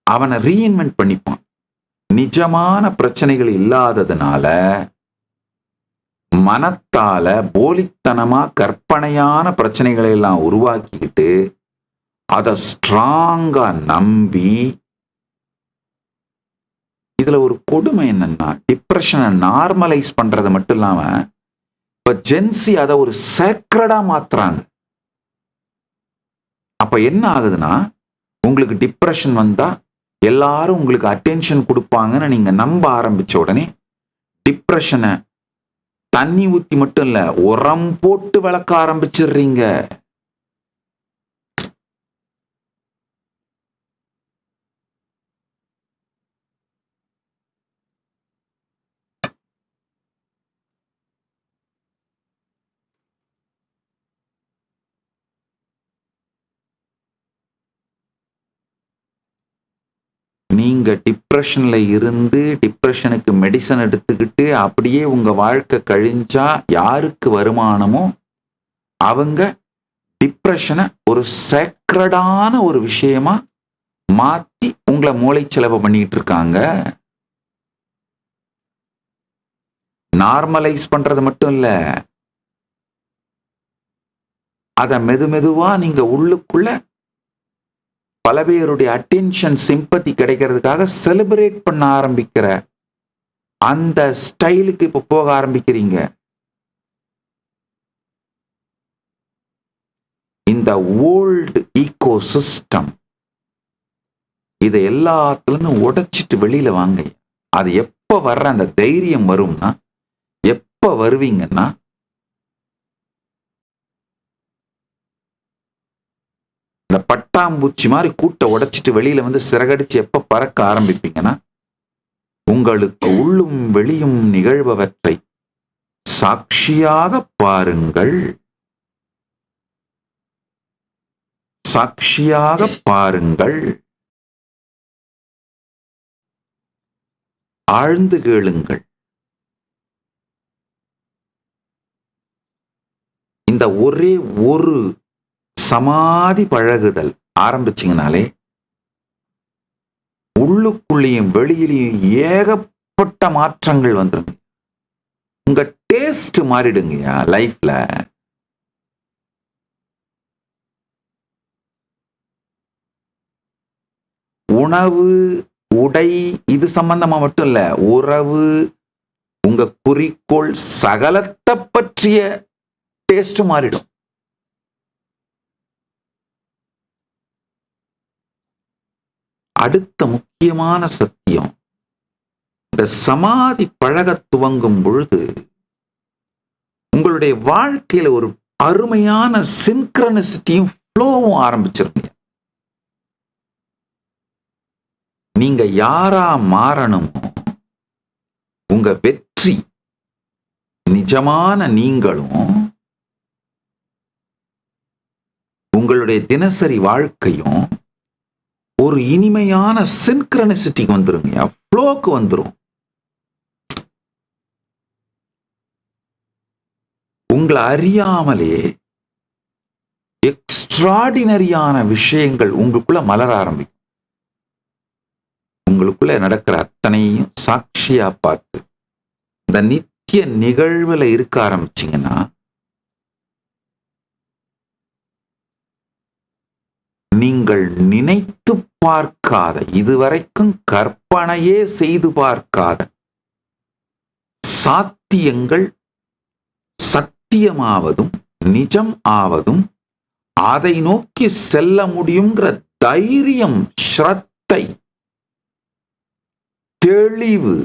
அவனை ரீஇன்வென்ட் பண்ணிப்பான். நிஜமான பிரச்சனைகள் இல்லாததுனால மனத்தால போலித்தனமா கற்பனையான பிரச்சனைகளை எல்லாம் உருவாக்கிக்கிட்டு அதை ஸ்ட்ராங்கா நம்பி, இதுல ஒரு கொடுமை என்னன்னா, டிப்ரெஷனை நார்மலைஸ் பண்றது மட்டும் இல்லாம இப்ப ஜென்சி அதை ஒரு சேக்ரடா மாத்துறாங்க. அப்ப என்ன ஆகுதுன்னா, உங்களுக்கு டிப்ரெஷன் வந்தா எல்லாரும் உங்களுக்கு அட்டென்ஷன் கொடுப்பாங்கன்னு நீங்க நம்ப ஆரம்பிச்ச உடனே டிப்ரெஷனை தண்ணி ஊத்தி மட்டும் இல்ல, உரம் போட்டு வளர்க்க ஆரம்பிச்சிடுறீங்க. நீங்க டிப்ரெஷன்ல இருந்து டிப்ரெஷனுக்கு மெடிசன் எடுத்துக்கிட்டு அப்படியே உங்க வாழ்க்கை கழிஞ்சா யாருக்கு வருமானமோ அவங்க டிப்ரெஷனை ஒரு சேக்ரடான ஒரு விஷயமா மாத்தி உங்களை மூளை செலவு பண்ணிட்டு இருக்காங்க. நார்மலைஸ் பண்றது மட்டும் இல்ல, அத மெதுவா நீங்க உள்ளுக்குள்ள பல பேருடைய அட்டென்ஷன் சிம்பத்தி கிடைக்கிறதுக்காக செலிப்ரேட் பண்ண ஆரம்பிக்கிற அந்த ஸ்டைலுக்கு இப்ப போக ஆரம்பிக்கிறீங்க. இந்த ஓல்டு ஈகோ சிஸ்டம் இதை எல்லாத்துலயும் உடைச்சிட்டு வெளியில வாங்க. அது எப்ப வர்ற அந்த தைரியம் வரும்னா, எப்ப வருவீங்கன்னா, இந்த பட்டாம்பூச்சி மாதிரி கூட்டை உடைச்சிட்டு வெளியில வந்து சிறகடிச்சு எப்ப பறக்க ஆரம்பிப்பீங்கன்னா, உங்களுக்கு உள்ளும் வெளியும் நிகழ்பவற்றை சாட்சியாக பாருங்கள். சாட்சியாக பாருங்கள். ஆழ்ந்து கேளுங்கள். இந்த ஒரே ஒரு சமாதி பழகுதல் ஆரம்பிச்சிங்கனாலே உள்ளுக்குள்ளேயும் வெளியிலையும் ஏகப்பட்ட மாற்றங்கள் வந்துருங்க. உங்க டேஸ்ட் மாறிடுங்கயா லைஃப்ல. உணவு, உடை இது சம்பந்தமா மட்டும் இல்ல, உறவு, உங்க குறிக்கோள் சகலத்தை பற்றிய டேஸ்ட் மாறிடும். அடுத்த முக்கியமான சத்தியம், இந்த சமாதி பழக துவங்கும் பொழுது உங்களுடைய வாழ்க்கையில ஒரு அருமையான சின்க்ரனிசிட்டியும் ஃப்ளோவும் ஆரம்பிச்சிருங்க. நீங்க யாரா மாறணுமோ, உங்க வெற்றி நிஜமான நீங்களும் உங்களுடைய தினசரி வாழ்க்கையும் ஒரு இனிமையான சின்க்ரனிசிட்டிக்கு வந்துருங்க, ஃப்ளோக்கு வந்துரும். உங்களை அறியாமலே எக்ஸ்ட்ராடினரியான விஷயங்கள் உங்களுக்குள்ள மலர ஆரம்பிக்கும். உங்களுக்குள்ள நடக்கிற அத்தனையும் சாட்சியா பார்த்து இந்த நித்திய நிகழ்வுல இருக்க ஆரம்பிச்சீங்கன்னா, நீங்கள் நினைத்து பார்க்காத, இதுவரைக்கும் கற்பனையே செய்து பார்க்காத சாத்தியங்கள் சத்தியமாவதும் நிஜம் ஆவதும், அதை நோக்கி செல்ல முடியுங்கிற தைரியம், ஸ்ரத்தை, தெளிவு,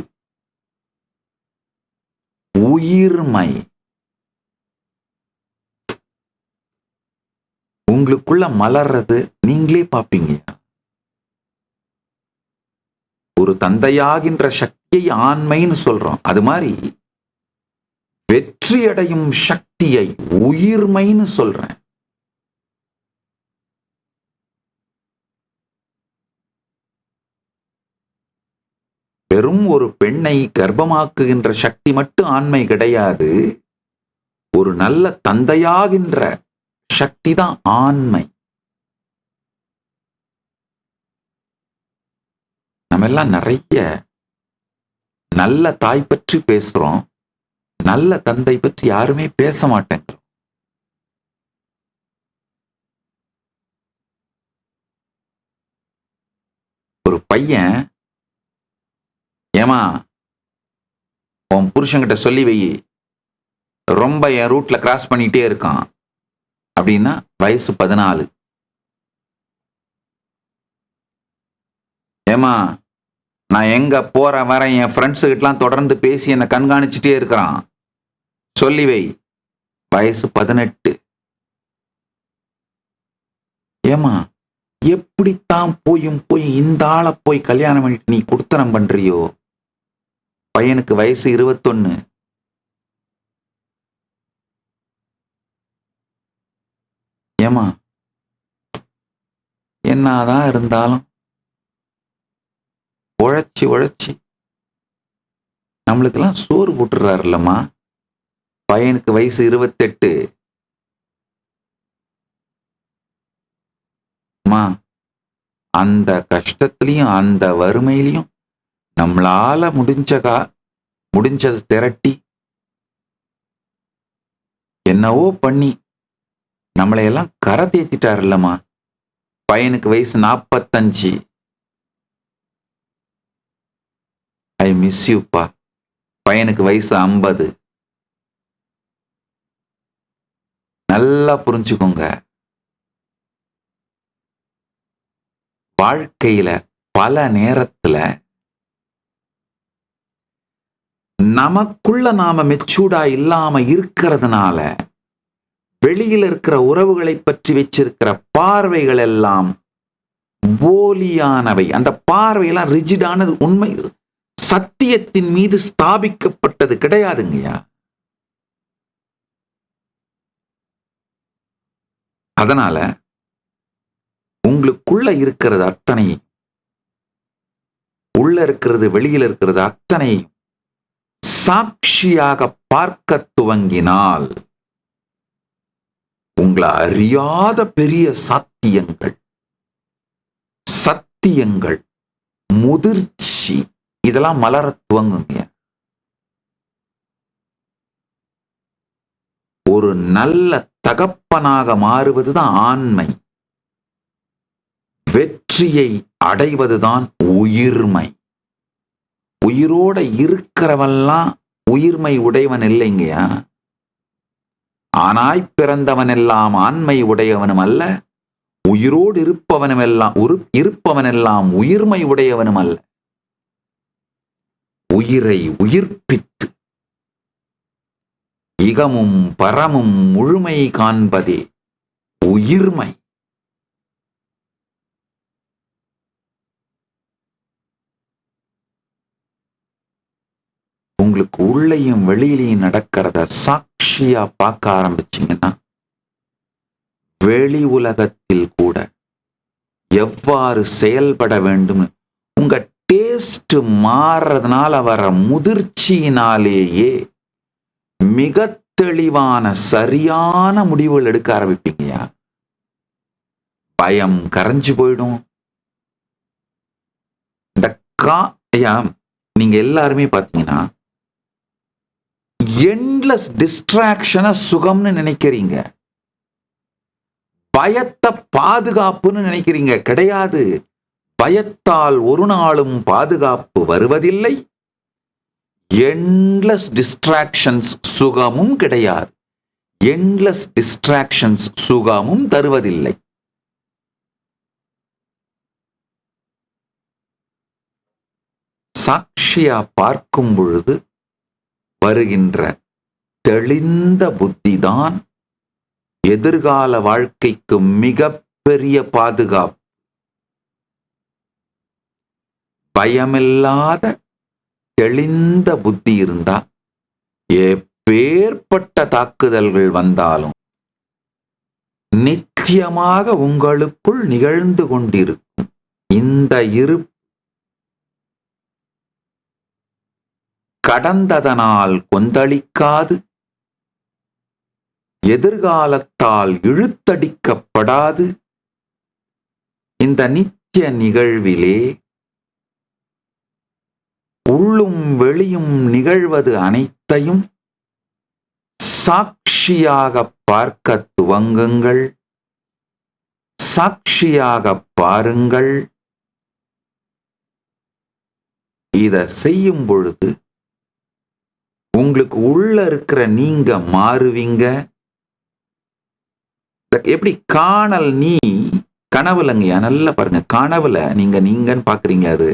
உயிர்மை உங்களுக்குள்ள மலர்றது நீங்களே பார்ப்பீங்க. ஒரு தந்தையாகின்ற சக்தியை ஆண்மைன்னு சொல்றோம். அது மாதிரி வெற்றி அடையும் சக்தியை உயிர்மைன்னு சொல்றேன். வெறும் ஒரு பெண்ணை கர்ப்பமாக்குகின்ற சக்தி மட்டும் ஆண்மை கிடையாது. ஒரு நல்ல தந்தையாகின்ற சக்தி தான் ஆண்மை. நம்ம எல்லாம் நிறைய நல்ல தாய் பற்றி பேசுறோம், நல்ல தந்தை பற்றி யாருமே பேச மாட்டேங்கிறோம். ஒரு பையன், ஏமா உன் புருஷன்கிட்ட சொல்லி வை, ரொம்ப என் ரூட்ல கிராஸ் பண்ணிட்டே இருக்கான் அப்படின்னா வயசு 14. ஏமா நான் எங்க போற வர என் ஃப்ரெண்ட்ஸு கிட்டலாம் தொடர்ந்து பேசி என்னை கண்காணிச்சுட்டே இருக்கிறான், சொல்லி வை, வயசு 18. ஏமா எப்படித்தான் போய் இந்த ஆளை போய் கல்யாணம் பண்ணிட்டு நீ குடுத்தனம் பண்றியோ, பையனுக்கு வயசு 21. ஏமா என்னதான் இருந்தாலும் உழைச்சி உழைச்சி நம்மளுக்கெல்லாம் சோறு போட்டுறாருல்லம்மா. பையனுக்கு வயசு 28. அம்மா, அந்த கஷ்டத்திலையும் அந்த வறுமையிலையும் நம்மளால முடிஞ்சதை திரட்டி என்னவோ பண்ணி நம்மளையெல்லாம் கரை தேத்திட்டாருல்லம்மா. பையனுக்கு வயசு 45. ஐ மிஸ் யூப்பா. பையனுக்கு வயசு 50. நல்லா புரிஞ்சுக்கோங்க, வாழ்க்கையில பல நேரத்துல நமக்குள்ள நாம மெச்சூர்டா இல்லாம இருக்கிறதுனால வெளியில இருக்கிற உறவுகளை பற்றி வச்சிருக்கிற பார்வைகள் எல்லாம் போலியானவை. அந்த பார்வையெல்லாம் ரிஜிடானது, உண்மை சத்தியத்தின் மீது ஸ்தாபிக்கப்பட்டது கிடையாதுங்கய்யா. அதனால உங்களுக்குள்ள இருக்கிறது அத்தனை, உள்ள இருக்கிறது வெளியில இருக்கிறது அத்தனை சாட்சியாக பார்க்க துவங்கினால் உங்களை அறியாத பெரிய சத்தியங்கள் முதிர்ச்சி இதெல்லாம் மலர துவங்குங்க. ஒரு நல்ல தகப்பனாக மாறுவதுதான் ஆண்மை. வெற்றியை அடைவதுதான் உயிர்மை. உயிரோட இருக்கிறவெல்லாம் உயிர்மை உடையவன் இல்லைங்கயா. ஆனாய் பிறந்தவன் எல்லாம் ஆண்மை உடையவனும் அல்ல, உயிரோடு இருப்பவனெல்லாம் உயிர்மை உடையவனும் அல்ல. உயிரை உயிர்ப்பித்து இகமும் பரமும் முழுமை காண்பதே உயிர்மை. உங்களுக்கு உள்ளேயும் வெளியிலையும் நடக்கிறத சாட்சியா பார்க்க ஆரம்பிச்சீங்கன்னா வெளி உலகத்தில் கூட எவ்வாறு செயல்பட வேண்டும், உங்க டேஸ்ட் மாறுறதுனால வர முதிர்ச்சியினாலேயே மிக தெளிவான சரியான முடிவுகள் எடுக்க ஆரம்பிப்பீங்கயா. பயம் கரைஞ்சு போயிடும். இந்த நீங்க எல்லாருமே பாத்தீங்கன்னா எண்ட்லெஸ் டிஸ்ட்ராக்ஷனை சுகம்னு நினைக்கிறீங்க, பயத்தை பாதுகாப்புன்னு நினைக்கிறீங்க. கிடையாது. பயத்தால் ஒரு நாளும் பாதுகாப்பு வருவதில்லை. எண்ட்லெஸ் டிஸ்ட்ராக்ஷன்ஸ் சுகமும் கிடையாது. எண்ட்லெஸ் டிஸ்ட்ராக்ஷன்ஸ் சுகமும் தருவதில்லை. சாட்சியா பார்க்கும் பொழுது வருகின்ற தெளிந்த புத்திதான் எதிர்கால வாழ்க்கைக்கு மிகப்பெரிய பாதுகாப்பு. பயமில்லாத தெளிந்த புத்தி இருந்தா எப்பேற்பட்ட தாக்குதல்கள் வந்தாலும் நிச்சயமாக உங்களுக்குள் நிகழ்ந்து கொண்டிருக்கும் இந்த இருப்பு கடந்ததனால் கொந்தளிக்காது, எதிர்காலத்தால் இழுத்தடிக்கப்படாது. இந்த நித்திய நிகழ்விலே உள்ளும் வெளியும் நிகழ்வது அனைத்தையும் சாட்சியாக பார்க்க துவங்குங்கள். சாட்சியாக பாருங்கள். இதை செய்யும் பொழுது உங்களுக்கு உள்ள இருக்கிற நீங்க மாறுவீங்க. எப்படி காணல் நீ கனவுலங்கயா, நல்லா பாருங்க. கனவுல நீங்கன்னு பாக்குறீங்க. அது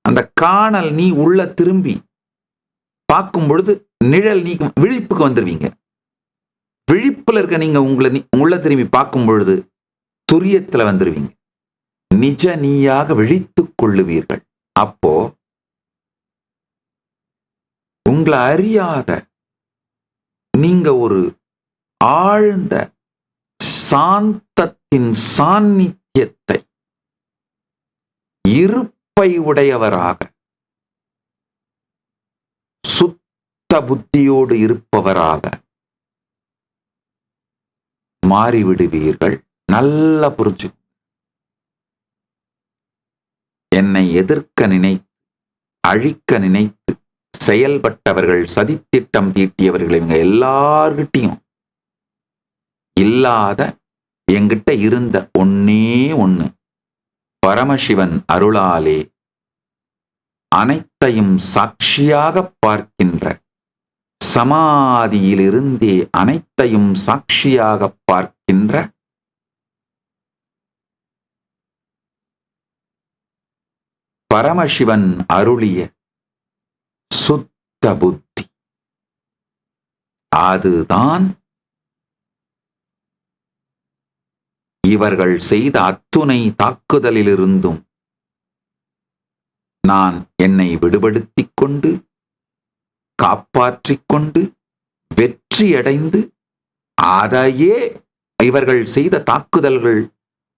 அந்த காணல் நீ உள்ள திரும்பி பார்க்கும் பொழுது நிழல் நீ விழிப்புக்கு வந்துருவீங்க. விழிப்புல இருக்க நீங்க உள்ள திரும்பி பார்க்கும் பொழுது துரியத்துல வந்துருவீங்க. நிஜ நீயாக விழித்துக் கொள்ளுவீர்கள். அப்போ உங்களை அறியாத நீங்க ஒரு ஆழ்ந்த சாந்தத்தின் சாநித்தியத்தை, இருப்பை பொறுப்பை உடையவராக சுத்த புத்தியோடு இருப்பவராக மாறிவிடுவீர்கள். நல்ல புரிஞ்சு. என்னை எதிர்க்க நினைத்து அழிக்க நினைத்து செயல்பட்டவர்கள், சதித்திட்டம் தீட்டியவர்கள், இவங்க எல்லார்கிட்டையும் இல்லாத என்கிட்ட இருந்த ஒன்னே ஒண்ணு பரமசிவன் அருளாலே அனைத்தையும் சாட்சியாக பார்க்கின்ற, சமாதியிலிருந்தே அனைத்தையும் சாட்சியாக பார்க்கின்ற பரமசிவன் அருளிய சுத்த புத்தி, அதுதான் இவர்கள் செய்த அத்துணை தாக்குதலிலிருந்தும் நான் என்னை விடுபடுத்திக் கொண்டு காப்பாற்றிக் கொண்டு வெற்றியடைந்து, அதையே இவர்கள் செய்த தாக்குதல்கள்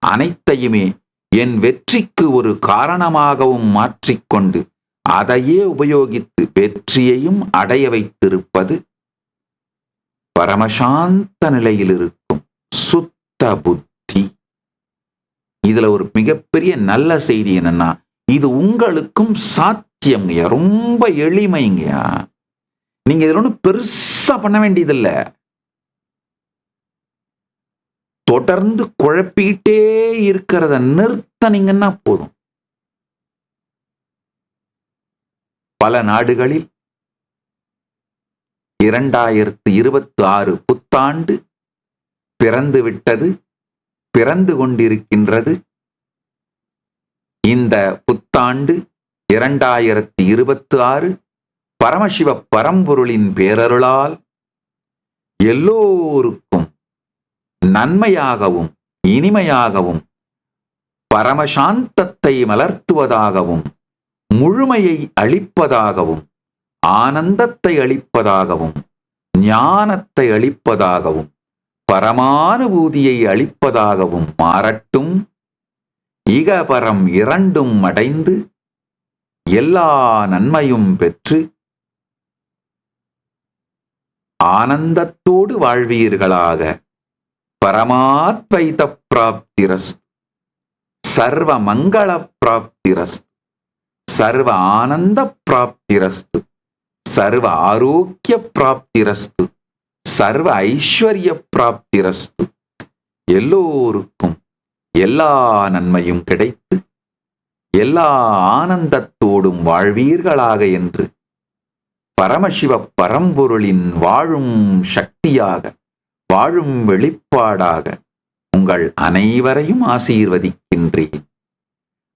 அனைத்தையுமே என் வெற்றிக்கு ஒரு காரணமாகவும் மாற்றிக்கொண்டு அதையே உபயோகித்து வெற்றியையும் அடைய வைத்திருப்பது பரமசாந்த நிலையில் இருக்கும் சுத்த புத்தி. இதுல ஒரு மிகப்பெரிய நல்ல செய்தி என்னன்னா, இது உங்களுக்கும் சாத்தியம்ங்கய்யா. ரொம்ப எளிமைங்கய்யா. நீங்க இதுல ஒன்றும் பெருசா பண்ண வேண்டியதில்லை. தொடர்ந்து குழப்பிட்டே இருக்கிறத நிறுத்தனீங்கன்னா போதும். பல நாடுகளில் 2026 புத்தாண்டு பிறந்து விட்டது, பிறந்து கொண்டிருக்கின்றது. இந்த புத்தாண்டு 2026 பரமசிவ பரம்பொருளின் பேரருளால் எல்லோருக்கும் நன்மையாகவும் இனிமையாகவும் பரமசாந்தத்தை மலர்த்துவதாகவும் முழுமையை அளிப்பதாகவும் ஆனந்தத்தை அளிப்பதாகவும் ஞானத்தை அளிப்பதாகவும் பரமானுபூதியை அளிப்பதாகவும் மாறட்டும். இகபரம் இரண்டும் அடைந்து எல்லா நன்மையும் பெற்று ஆனந்தத்தோடு வாழ்வீர்களாக. பரமாத்வைத பிராப்திரஸ்து, சர்வ மங்கள பிராப்திரஸ்து, சர்வ ஆனந்த பிராப்திரஸ்து, சர்வ ஆரோக்கிய பிராப்திரஸ்து, சர்வ ஐஸ்வர்ய பிராப்திரஸ்து. எல்லோருக்கும் எல்லா நன்மையும் கிடைத்து எல்லா ஆனந்தத்தோடும் வாழ்வீர்களாக என்று பரமசிவ பரம்பொருளின் வாழும் சக்தியாக, வாழும் வெளிப்பாடாக உங்கள் அனைவரையும் ஆசீர்வதிக்கின்றேன்.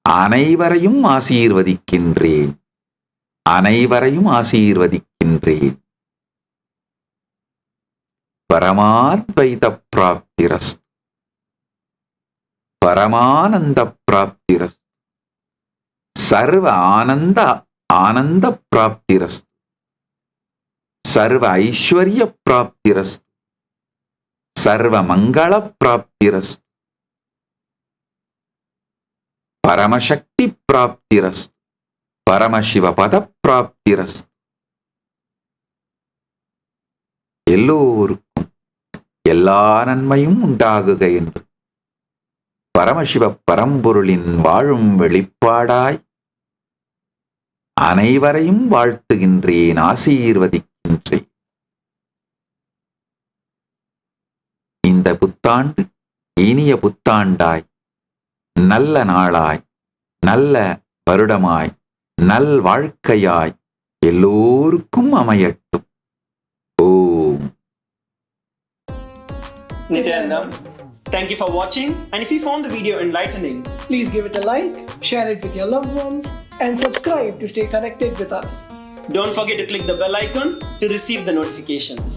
அனைவரையும் ஆசீர்வதிக்கின்றேன். அனைவரையும் ஆசீர்வதிக்கின்றேன். பரமாத்வைத பிராப்திரஸ்து, பரமானந்த பிராப்திரஸ்து, சர்வ ஆனந்த ஆனந்த பிராப்திரஸ்து, சர்வ ஐஸ்வர்ய பிராப்திரஸ்து, சர்வ மங்கள பிராப்திரஸ்து, பரமசக்தி பிராப்திரஸ்து, பரமசிவ பத பிராப்திரஸ்து. எல்லோருக்கும் எல்லா நன்மையும் உண்டாகுக என்று பரமசிவ பரம்பொருளின் வாழும் வெளிப்பாடாய் அனைவரையும் வாழ்த்துகின்றேன், ஆசீர்வதிக்கின்றேன். இந்த புத்தாண்டு இனிய புத்தாண்டாய், நல்ல நாளாய், நல்ல வருடமாய், நல் வாழ்க்கையாய் எல்லோருக்கும் அமையட்டும். ஓம். Nityanandam, thank you for watching, and if you found the video enlightening, please give it a like, share it with your loved ones, and subscribe to stay connected with us. Don't forget to click the bell icon to receive the notifications.